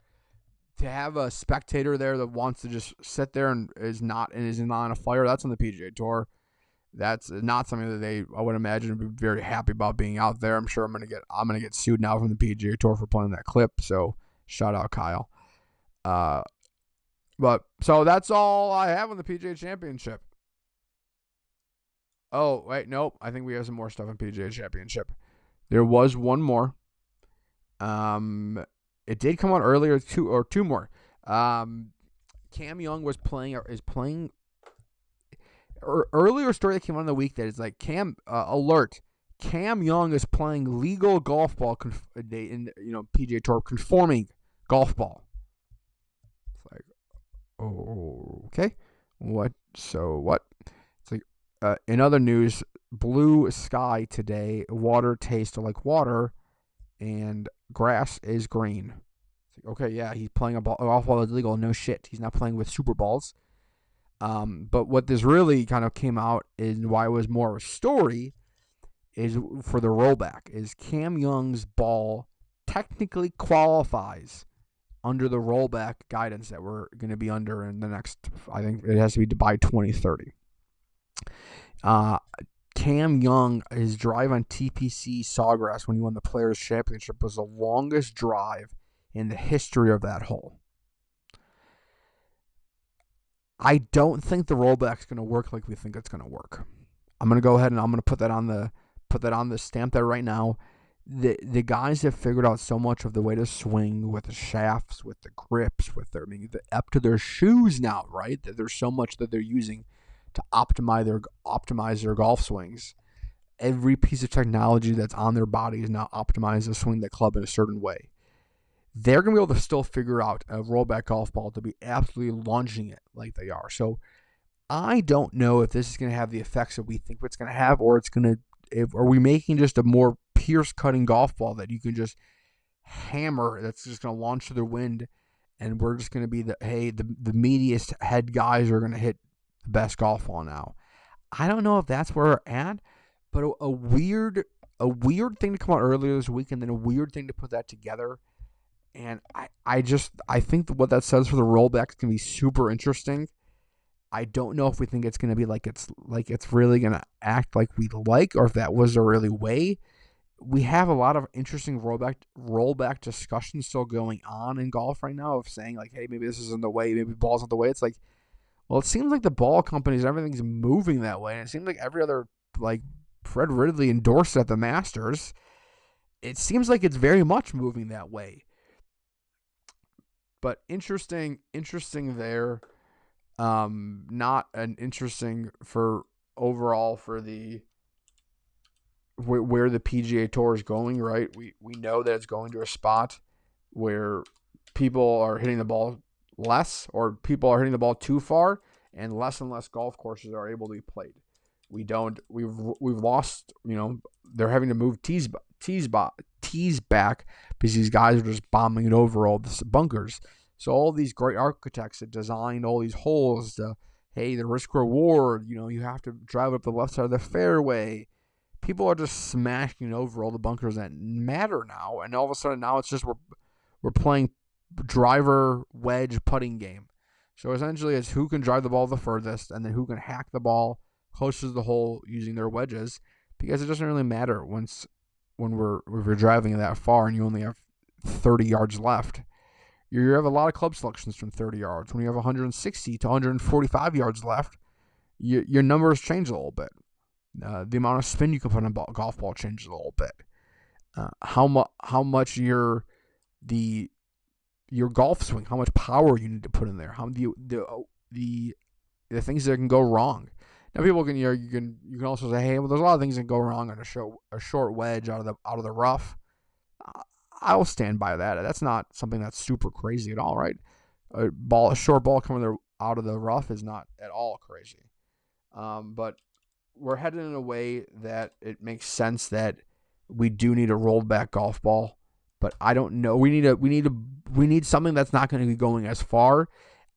To have a spectator there that wants to just sit there and is in the line of fire, that's on the PGA Tour. That's not something that I would imagine, would be very happy about being out there. I'm sure I'm gonna get sued now from the PGA Tour for playing that clip. So shout out Kyle. But so that's all I have on the PGA Championship. Oh, wait, nope. I think we have some more stuff on PGA Championship. There was one more. It did come out earlier, two more. Cam Young is playing. Earlier story that came out in the week that is like alert. Cam Young is playing legal golf ball in PGA Tour conforming golf ball. Oh, okay. What? So what? It's like in other news, blue sky today. Water tastes like water, and grass is green. It's like, okay, yeah, he's playing a golf ball that's legal. No shit, he's not playing with super balls. But what this really kind of came out is why it was more of a story is for the rollback. Is Cam Young's ball technically qualifies under the rollback guidance that we're going to be under in the next, I think it has to be by 2030. Cam Young, his drive on TPC Sawgrass when he won the Players' Championship was the longest drive in the history of that hole. I don't think the rollback's going to work like we think it's going to work. I'm going to go ahead and I'm going to put that on the stamp there right now. The guys have figured out so much of the way to swing with the shafts, with the grips, with their up to their shoes now, right? That there's so much that they're using to optimize their golf swings. Every piece of technology that's on their body is now optimized to swing the club in a certain way. They're going to be able to still figure out a rollback golf ball to be absolutely launching it like they are. So I don't know if this is going to have the effects that we think it's going to have, or are we making just a more pierce cutting golf ball that you can just hammer that's just going to launch to the wind, and we're just going to be the meatiest head guys are going to hit the best golf ball now. I don't know if that's where we're at, but a weird thing to come out earlier this week, and then a weird thing to put that together. And I think what that says for the rollback is going to be super interesting. I don't know if we think it's going to be like it's really going to act like we like, or if that was the really way. We have a lot of interesting rollback discussions still going on in golf right now of saying like, hey, maybe this isn't the way, maybe ball's not the way. It's like, well, it seems like the ball companies, everything's moving that way, and it seems like every other, like Fred Ridley endorsed at the Masters, it seems like it's very much moving that way. But interesting there. Not an interesting for overall for the where the PGA Tour is going, right? We know that it's going to a spot where people are hitting the ball less, or people are hitting the ball too far, and less golf courses are able to be played. We've lost, they're having to move tees back because these guys are just bombing it over all the bunkers. So all these great architects that designed all these holes, the risk reward, you have to drive up the left side of the fairway. People are just smashing over all the bunkers that matter now, and all of a sudden now it's just we're playing driver wedge putting game. So essentially it's who can drive the ball the furthest, and then who can hack the ball closest to the hole using their wedges, because it doesn't really matter if you're driving that far and you only have 30 yards left. You have a lot of club selections from 30 yards. When you have 160 to 145 yards left, your numbers change a little bit. The amount of spin you can put on a golf ball changes a little bit. How much your golf swing, how much power you need to put in there, how the things that can go wrong. Now people can you can also say, hey, well, there's a lot of things that can go wrong on a short wedge out of the rough. I'll stand by that. That's not something that's super crazy at all, right? A short ball coming out of the rough is not at all crazy. But we're headed in a way that it makes sense that we do need a rolled back golf ball. But I don't know. We need something that's not going to be going as far.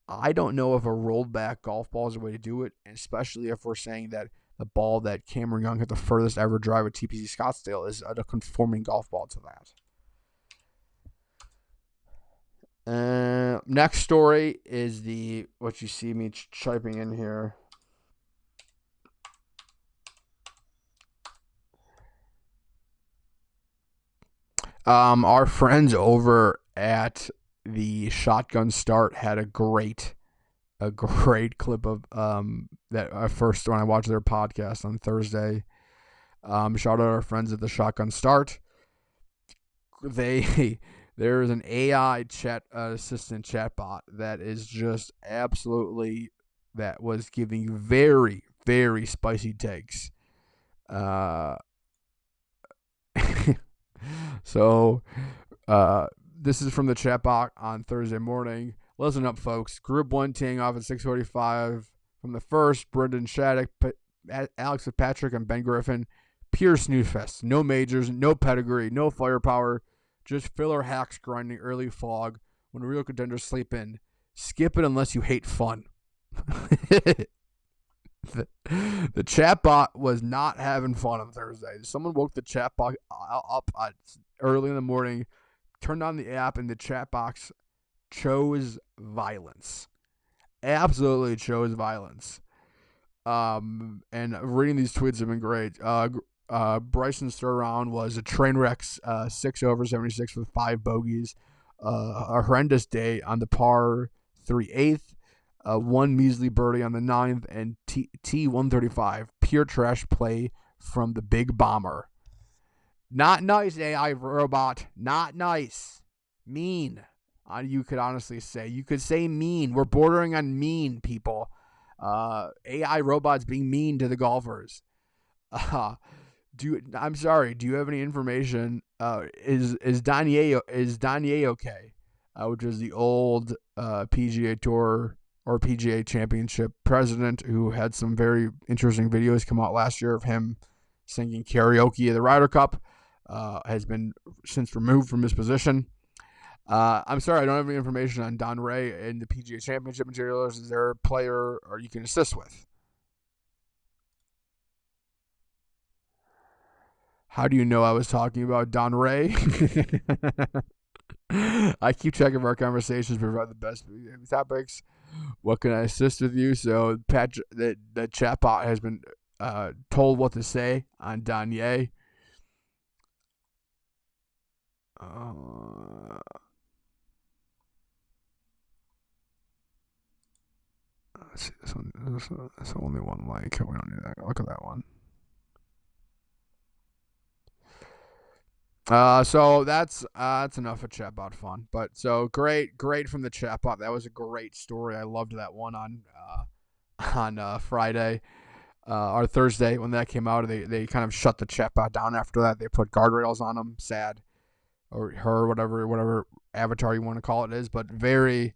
I don't know if a rolled back golf ball is the way to do it, especially if we're saying that the ball that Cameron Young hit the furthest ever drive at TPC Scottsdale is a conforming golf ball to that. Next story is what you see me typing in here. Our friends over at the Shotgun Start had a great clip of that first when I watched their podcast on Thursday. Shout out our friends at the Shotgun Start. There is an AI chat assistant chatbot that is just absolutely, that was giving very, very spicy takes. So this is from the chatbot on Thursday morning. Listen up, folks. Group 1 teeing off at 6:45 from the first. Brendan Shattuck Alex Fitzpatrick and Ben Griffin. Pure snooze fest. No majors, no pedigree, no firepower. Just filler hacks grinding early fog when real contenders sleep in. Skip it unless you hate fun. The chat bot was not having fun on Thursday. Someone woke the chat bot up early in the morning, turned on the app, and the chat box chose violence. Absolutely chose violence. And reading these tweets have been great. Bryson's third round was a train wreck, 6 over 76 with 5 bogeys. A horrendous day on the par 3/8. One measly birdie on the 9th, and T135. Pure trash play from the big bomber. Not nice, AI robot. Not nice. Mean. You could honestly say. You could say mean. We're bordering on mean, people. AI robots being mean to the golfers. I'm sorry. Do you have any information? Is Danye okay? Which is the old PGA Tour or PGA Championship president who had some very interesting videos come out last year of him singing karaoke at the Ryder Cup. Has been since removed from his position. I'm sorry, I don't have any information on Don Ray and the PGA Championship materials. Is there a player or you can assist with? How do you know I was talking about Don Ray? I keep checking our conversations, provide the best topics. What can I assist with you? So the chatbot has been told what to say on Danye. Let's see this one. That's only one like. We don't need that. Look at that one. So that's enough of chatbot fun. But so great from the chatbot. That was a great story. I loved that one on Friday or Thursday when that came out. They kind of shut the chatbot down after that. They put guardrails on them. Sad, or her, whatever avatar you want to call it is. But very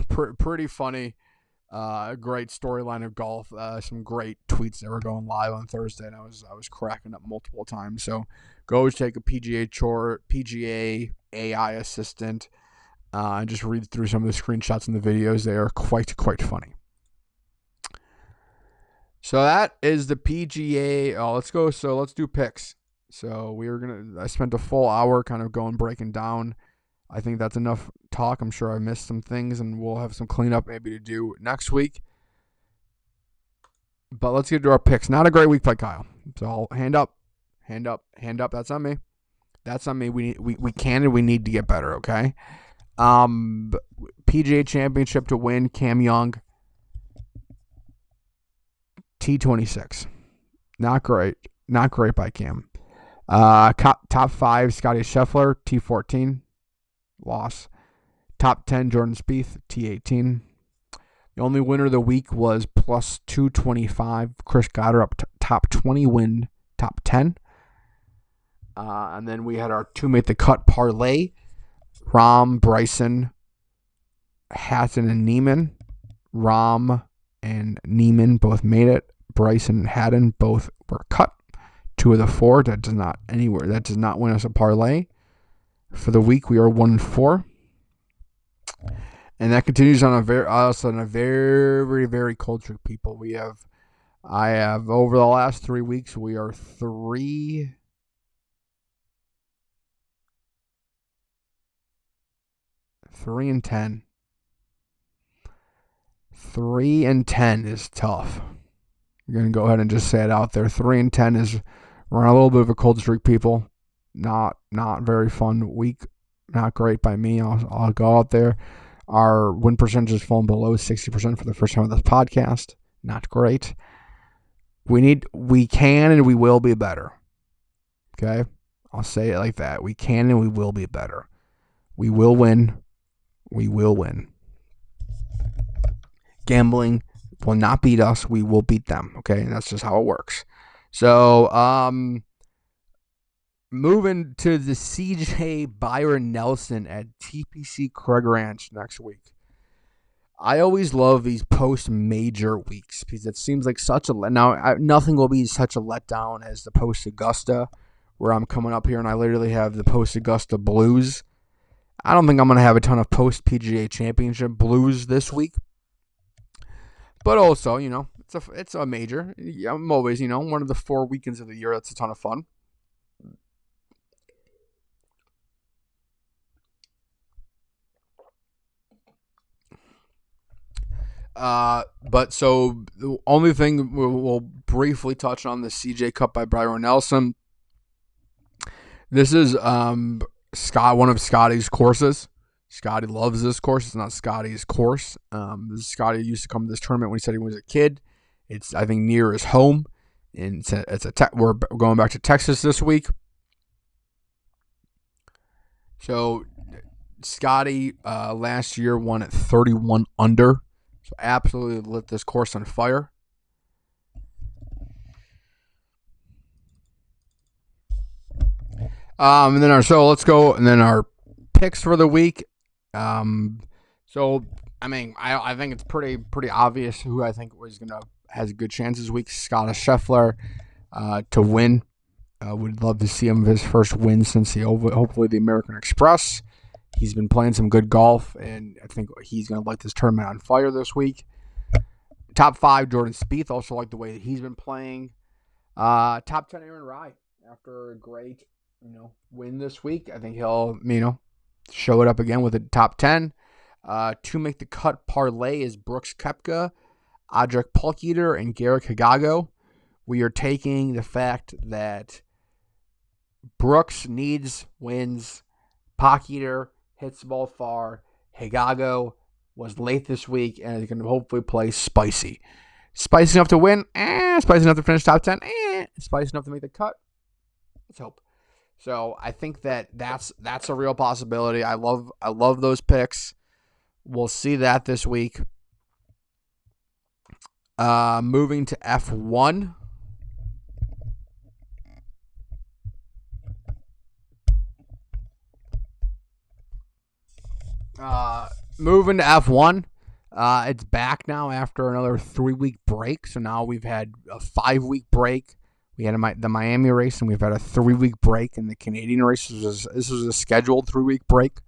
pretty funny. Great storyline of golf. Some great tweets that were going live on Thursday, and I was cracking up multiple times. So go take a PGA AI assistant, and just read through some of the screenshots and the videos. They are quite funny. So that is the PGA. Let's go. So let's do picks. So I spent a full hour kind of breaking down. I think that's enough talk. I'm sure I missed some things, and we'll have some cleanup maybe to do next week. But let's get to our picks. Not a great week by Kyle. So I'll hand up. That's on me. We can and we need to get better, okay? PGA Championship to win, Cam Young. T26. Not great by Cam. Top 5, Scottie Scheffler, T14. Loss. Top 10, Jordan Spieth, T18. The only winner of the week was plus 225. Chris Goddard up top 20 win, top 10. And then we had our 2 make the cut parlay. Rahm, Bryson, Hatton, and Neiman. Rahm and Neiman both made it. Bryson and Hatton both were cut. 2 of the 4. That does not win us a parlay. For the week, we are 1-4. And that continues on a very, very cold streak, people. I have over the last 3 weeks, we are 3-10. 3-10 is tough. I'm going to go ahead and just say it out there. 3-10 is, we're on a little bit of a cold streak, people. Not very fun week. Not great by me. I'll go out there. Our win percentage has fallen below 60% for the first time on this podcast. Not great. We can and we will be better. Okay? I'll say it like that. We can and we will be better. We will win. We will win. Gambling will not beat us. We will beat them. Okay? And that's just how it works. So, moving to the CJ Byron Nelson at TPC Craig Ranch next week. I always love these post-major weeks because it seems like such a nothing will be such a letdown as the post-Augusta, where I'm coming up here and I literally have the post-Augusta blues. I don't think I'm going to have a ton of post-PGA Championship blues this week, but also, it's a major. I'm always, one of the 4 weekends of the year. That's a ton of fun. But so the only thing we'll briefly touch on the CJ Cup by Byron Nelson. This is one of Scottie's courses. Scottie loves this course. It's not Scottie's course. Scottie used to come to this tournament when he said he was a kid. It's, I think, near his home, and we're going back to Texas this week. So Scottie last year won at 31 under. So absolutely lit this course on fire. And then our picks for the week. I think it's pretty obvious who I think has a good chance this week. Scottie Scheffler to win. Would love to see him his first win since hopefully the American Express. He's been playing some good golf, and I think he's going to light this tournament on fire this week. Top 5, Jordan Spieth. Also like the way that he's been playing. Top 10, Aaron Rai. After a great, win this week, I think he'll, show it up again with a top 10. To make the cut parlay is Brooks Koepka, Adric Polketer, and Garrick Higgago. We are taking the fact that Brooks needs wins. Polketer hits the ball far. Higgago was late this week and is going to hopefully play spicy. Spicy enough to win. Spicy enough to finish top 10. Spicy enough to make the cut. Let's hope. So I think that's a real possibility. I love those picks. We'll see that this week. Moving to F1. Moving to F1. It's back now after another 3-week break. So now we've had a 5-week break. We had the Miami race, and we've had a 3-week break in the Canadian race. This was a scheduled 3-week break.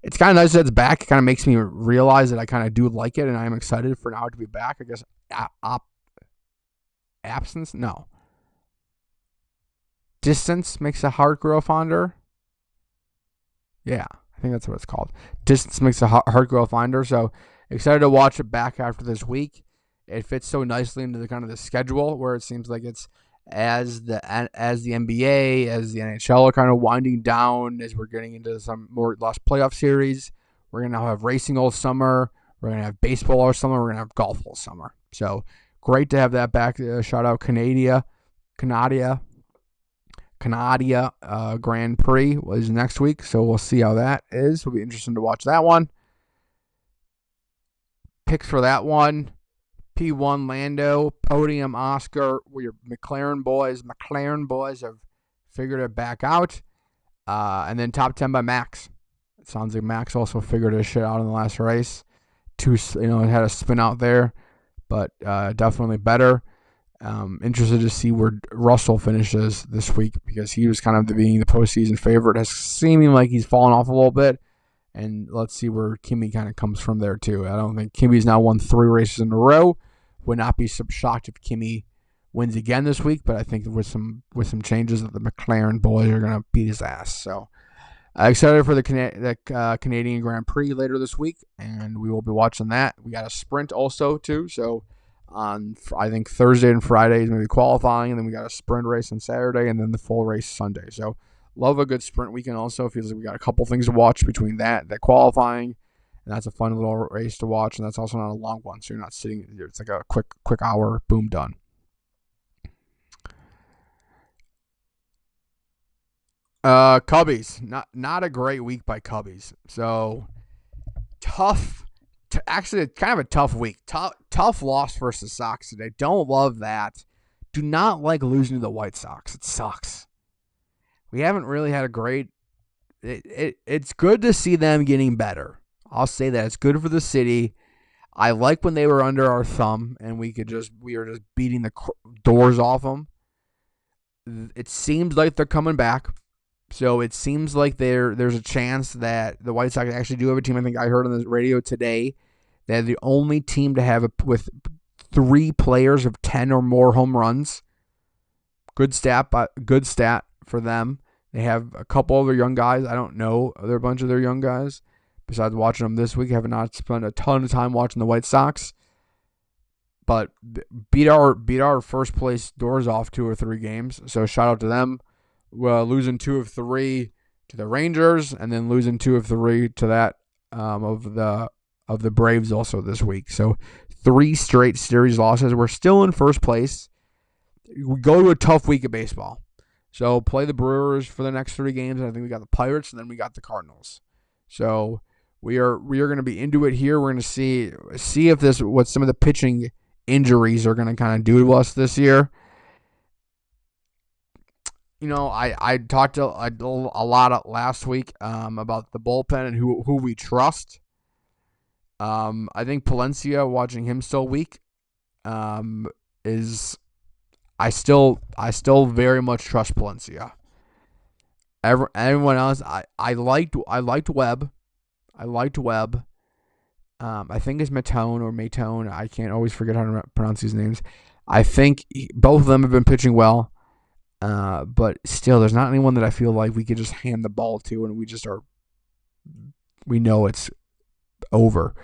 It's kind of nice that it's back. It kind of makes me realize that I kind of do like it, and I'm excited for now to be back. I guess absence? No. Distance makes a heart grow fonder. Yeah, I think that's what it's called. Distance makes a heart grow fonder. So excited to watch it back after this week. It fits so nicely into the kind of the schedule where it seems like it's as the NBA, as the NHL are kind of winding down, as we're getting into some more or less playoff series. We're going to have racing all summer. We're going to have baseball all summer. We're going to have golf all summer. So great to have that back. Shout out Canada Grand Prix was next week. So we'll see how that is. It'll be interesting to watch that one. Picks for that one. P1 Lando, Podium Oscar, your McLaren boys have figured it back out. And then top 10 by Max. It sounds like Max also figured his shit out in the last race. It had a spin out there, but definitely better. Interested to see where Russell finishes this week because he was kind of being the postseason favorite. It's seeming like he's fallen off a little bit. And let's see where Kimi kind of comes from there too. I don't think Kimi's now won 3 races in a row. Would not be shocked if Kimi wins again this week, but I think with some changes that the McLaren boys are going to beat his ass. So excited for the Canadian Grand Prix later this week, and we will be watching that. We got a sprint also too. So on I think Thursday and Friday is maybe qualifying, and then we got a sprint race on Saturday, and then the full race Sunday. So love a good sprint weekend. Also feels like we got a couple things to watch between that qualifying. And that's a fun little race to watch, and that's also not a long one, so you're not sitting. It's like a quick hour, boom, done. Cubbies, not a great week by Cubbies. So tough. Actually, kind of a tough week. Tough loss versus Sox today. Don't love that. Do not like losing to the White Sox. It sucks. We haven't really had a great. It's good to see them getting better. I'll say that. It's good for the city. I like when they were under our thumb and we were just beating the doors off them. It seems like they're coming back. So it seems like there's a chance that the White Sox actually do have a team. I think I heard on the radio today that they're the only team to have with 3 players of 10 or more home runs. Good stat for them. They have a couple of their young guys. I don't know a bunch of their young guys. Besides watching them this week, I have not spent a ton of time watching the White Sox. But beat our first place doors off 2 or 3 games. So shout out to them. Losing 2 of 3 to the Rangers, and then losing 2 of 3 to that of the Braves also this week. So 3 straight series losses. We're still in first place. We go to a tough week of baseball. So play the Brewers for the next 3 games. And I think we got the Pirates, and then we got the Cardinals. So we are going to be into it here. We're going to see if what some of the pitching injuries are going to kind of do to us this year. You know, I talked a lot last week about the bullpen and who we trust. I think Palencia, watching him still weak, is I still very much trust Palencia. Everyone else, I liked Webb. I think it's Matone or Matone. I can't always forget how to pronounce these names. I think both of them have been pitching well. But still, there's not anyone that I feel like we could just hand the ball to and we know it's over.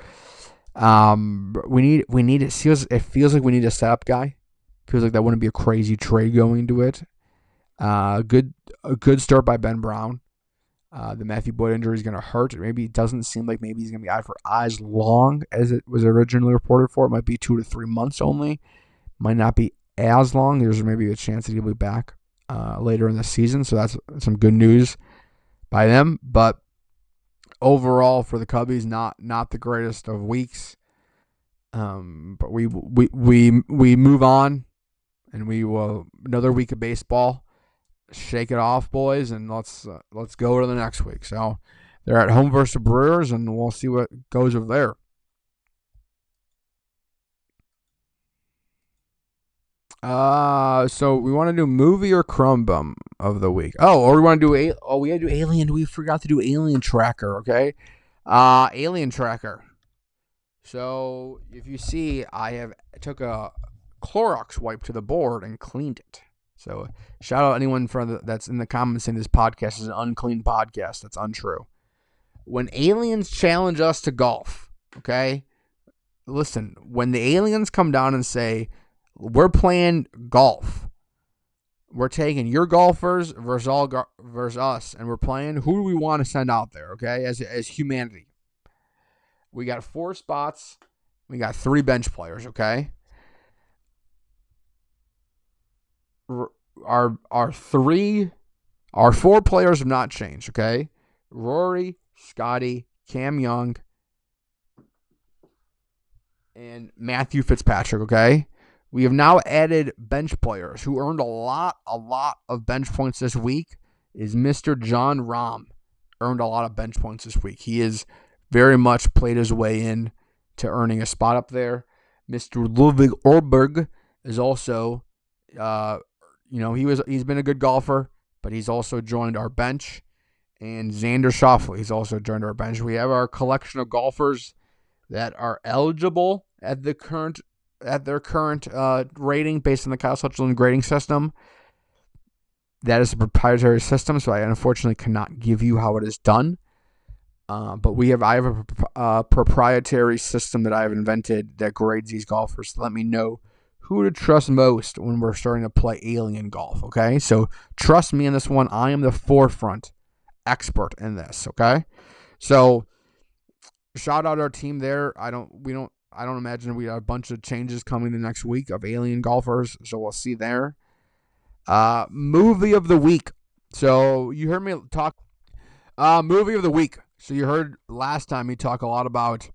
It feels like we need a setup guy. Feels like that wouldn't be a crazy trade going into it. A good start by Ben Brown. The Matthew Boyd injury is going to hurt. Maybe it doesn't seem like maybe he's going to be out for as long as it was originally reported for. It might be 2 to 3 months only. Might not be as long. There's maybe a chance that he'll be back later in the season. So that's some good news by them. But overall for the Cubbies, not the greatest of weeks. But we move on, and we will another week of baseball. Shake it off, boys, and let's go to the next week. So they're at home versus the Brewers, and we'll see what goes over there. So we want to do movie or Crumb Bum of the week. Or we want to do we had to do Alien. We forgot to do Alien Tracker. Okay, Alien Tracker. So if you see, I took a Clorox wipe to the board and cleaned it. So shout out anyone that's in the comments saying this podcast is an unclean podcast. That's untrue. When aliens challenge us to golf, okay, listen, when the aliens come down and say, we're playing golf, we're taking your golfers versus us, and we're playing, who do we want to send out there, okay, as humanity? We got 4 spots. We got 3 bench players, okay? Our 4 players have not changed, okay? Rory, Scottie, Cam Young, and Matthew Fitzpatrick, okay? We have now added bench players who earned a lot of bench points this week. Is Mr. John Rahm earned a lot of bench points this week. He has very much played his way in to earning a spot up there. Mr. Ludwig Orberg is also, he's been a good golfer, but he's also joined our bench. And Xander Schauffele, he's also joined our bench. We have our collection of golfers that are eligible at their current rating based on the Kyle Suchsland grading system. That is a proprietary system, so I unfortunately cannot give you how it is done. But I have a proprietary system that I have invented that grades these golfers to let me know who to trust most when we're starting to play alien golf, okay? So trust me in this one. I am the forefront expert in this, okay? So shout out our team there. I don't imagine we have a bunch of changes coming the next week of alien golfers, so we'll see there. Movie of the week. So you heard me talk. Movie of the week. So you heard last time me talk a lot about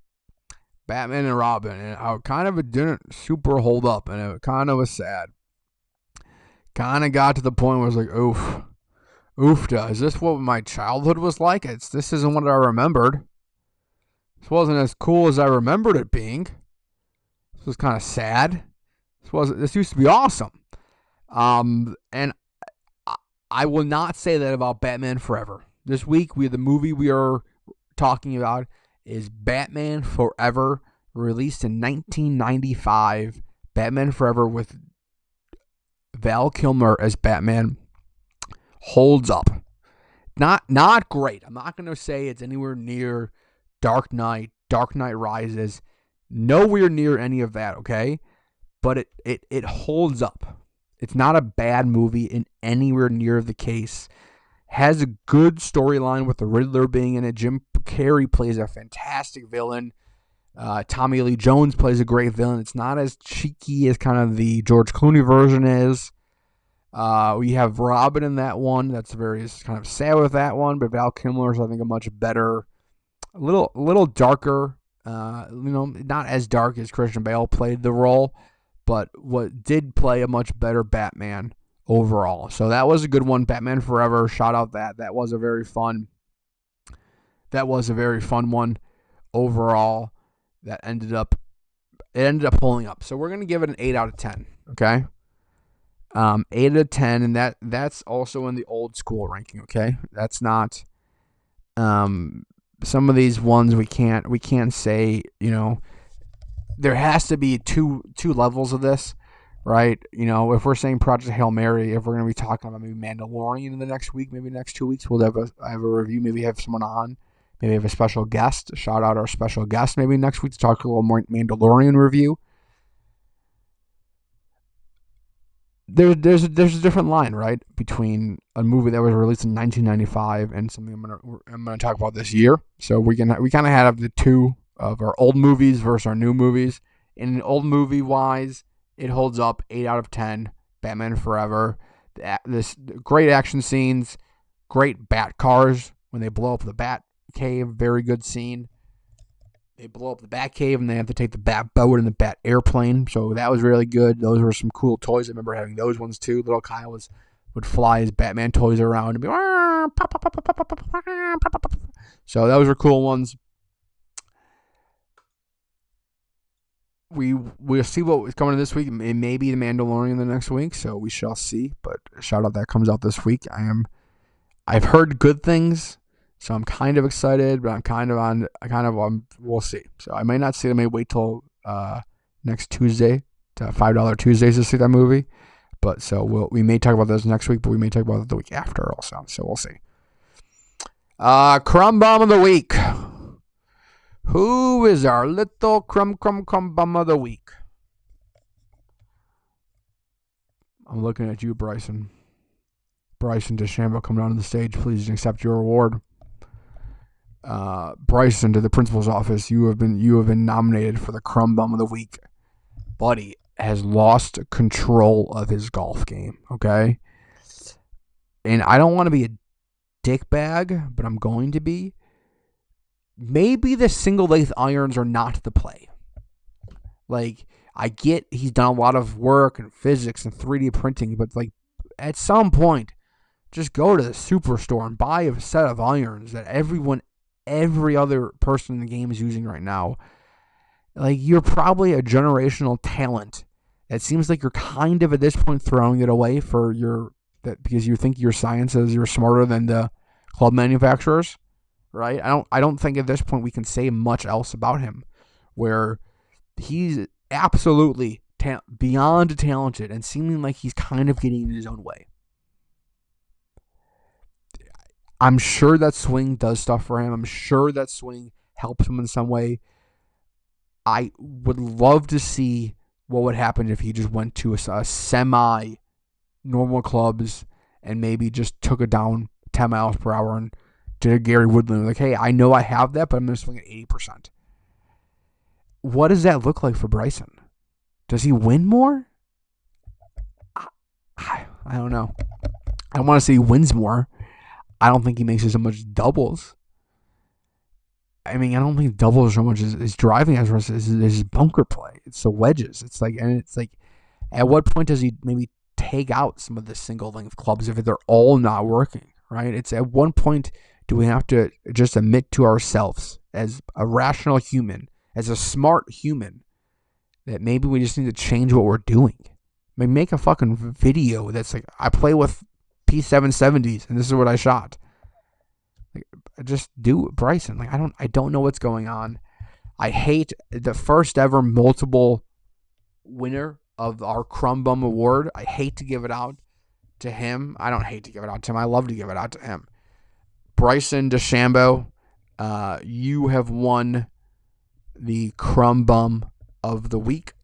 Batman and Robin, and how kind of it didn't super hold up, and it kind of was sad. Kind of got to the point where I was like, oofda, is this what my childhood was like? This isn't what I remembered. This wasn't as cool as I remembered it being. was kind of sad. This used to be awesome. And I will not say that about Batman Forever. This week, the movie we are talking about is Batman Forever, released in 1995. Batman Forever with Val Kilmer as Batman holds up. Not great. I'm not going to say it's anywhere near Dark Knight Rises. Nowhere near any of that, okay? But it holds up. It's not a bad movie in anywhere near the case. Has a good storyline with the Riddler being in it. Jim Carrey plays a fantastic villain. Tommy Lee Jones plays a great villain. It's not as cheeky as kind of the George Clooney version is. We have Robin in that one. That's very kind of sad with that one. But Val Kilmer's, I think, a much better, a little darker. Not as dark as Christian Bale played the role, but what did play a much better Batman overall. So that was a good one. Batman Forever. Shout out that. That was a very fun one overall. That ended up pulling up. So we're gonna give it an 8 out of 10. Okay. 8 out of 10, and that's also in the old school ranking. Okay, that's not. Some of these ones we can't say. There has to be two levels of this, right? If we're saying Project Hail Mary, if we're going to be talking about maybe Mandalorian in the next week, maybe next 2 weeks, we'll have a review. Maybe have someone on. Maybe have a special guest. Shout out our special guest maybe next week to talk a little more Mandalorian review. There's a different line, right, between a movie that was released in 1995 and something I'm gonna talk about this year. So we kind of have the two of our old movies versus our new movies. In old movie wise, it holds up 8 out of 10. Batman Forever. This great action scenes, great bat cars when they blow up the bat cave. Very good scene. They blow up the bat cave and they have to take the bat boat and the bat airplane. So that was really good. Those were some cool toys. I remember having those ones too. Little Kyle would fly his Batman toys around and be so those were cool ones. We'll see what is coming this week. It may be the Mandalorian the next week, so we shall see. But shout out that comes out this week. I've heard good things. So I'm kind of excited, but we'll see. So I may not see it. I may wait till next Tuesday, to $5 Tuesdays to see that movie. But so we may talk about those next week, but we may talk about it the week after also. So we'll see. Crumb Bum of the Week. Who is our little crumb bum of the week? I'm looking at you, Bryson. Bryson DeChambeau, come down to the stage. Please accept your award. Bryson, to the principal's office, you have been nominated for the Crumb Bum of the Week. Buddy has lost control of his golf game, okay? And I don't want to be a dickbag, but I'm going to be. Maybe the single length irons are not the play. Like, I get he's done a lot of work and physics and 3D printing, but like at some point, just go to the superstore and buy a set of irons that every other person in the game is using right now. Like, you're probably a generational talent. It seems like you're kind of at this point throwing it away because you think your science is you're smarter than the club manufacturers, right? I don't think at this point we can say much else about him, where he's absolutely beyond talented and seeming like he's kind of getting in his own way. I'm sure that swing does stuff for him. I'm sure that swing helps him in some way. I would love to see what would happen if he just went to a semi-normal clubs and maybe just took it down 10 miles per hour and did a Gary Woodland. Like, hey, I know I have that, but I'm going to swing at 80%. What does that look like for Bryson? Does he win more? I don't know. I want to say he wins more. I don't think he makes as much doubles. I mean, I don't think doubles so much as driving as much as his bunker play. It's the wedges. It's like, at what point does he maybe take out some of the single length clubs if they're all not working, right? It's at one point do we have to just admit to ourselves as a rational human, as a smart human, that maybe we just need to change what we're doing. I mean, make a fucking video that's like, I play with P770s and this is what I shot. Like, just do it, Bryson. Like, I don't know what's going on. I hate the first ever multiple winner of our Crumb Bum award. I hate to give it out to him. I don't hate to give it out to him. I love to give it out to him. Bryson DeChambeau, you have won the Crumb Bum of the week.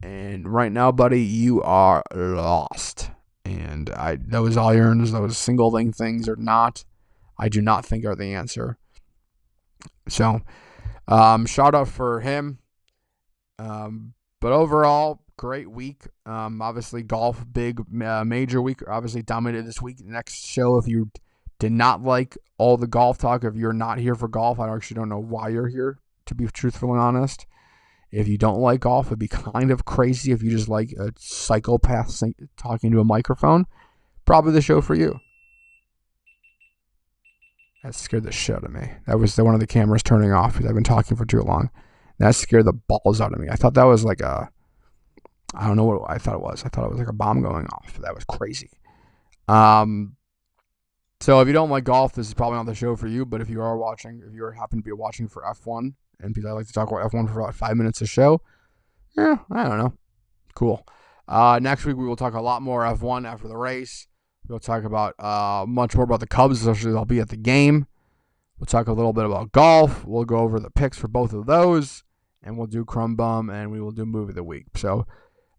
And right now, buddy, you are lost. And those irons, those single length things I do not think are the answer. So, shout out for him. But overall, great week. Obviously, golf, big major week. Obviously, dominated this week. Next show, if you did not like all the golf talk, if you're not here for golf, I actually don't know why you're here, to be truthful and honest. If you don't like golf, it'd be kind of crazy if you just like a psychopath talking to a microphone. Probably the show for you. That scared the shit out of me. That was one of the cameras turning off because I've been talking for too long. That scared the balls out of me. I thought that was like I don't know what I thought it was. I thought it was like a bomb going off. That was crazy. So if you don't like golf, this is probably not the show for you. But if you happen to be watching for F1, and because I like to talk about F1 for about 5 minutes a show, I don't know. Cool. Next week we will talk a lot more F1 after the race. We'll talk about much more about the Cubs, especially they'll be at the game. We'll talk a little bit about golf. We'll go over the picks for both of those, and we'll do Crumb Bum, and we will do Movie of the Week. So,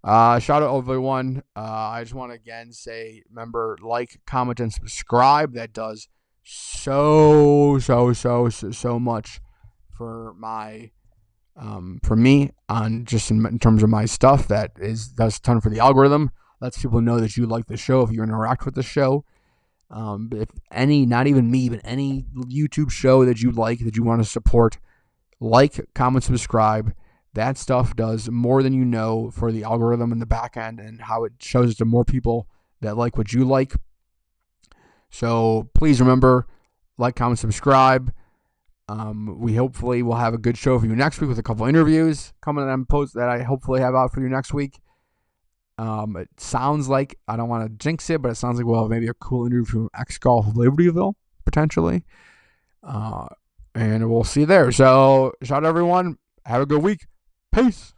shout out everyone. I just want to again say, remember, like, comment, and subscribe. That does so much for for me on just in terms of my stuff. Does a ton for the algorithm. Lets people know that you like the show if you interact with the show. If any, not even me, but any YouTube show that you like, that you want to support, like, comment, subscribe. That stuff does more than you know for the algorithm in the back end and how it shows it to more people that like what you like. So please remember, like, comment, subscribe. We hopefully will have a good show for you next week with a couple interviews coming on post that I hopefully have out for you next week. It sounds like, I don't want to jinx it, but it sounds like we'll have maybe a cool interview from ex-golf Libertyville, potentially. And we'll see you there. So, shout out everyone. Have a good week. Peace.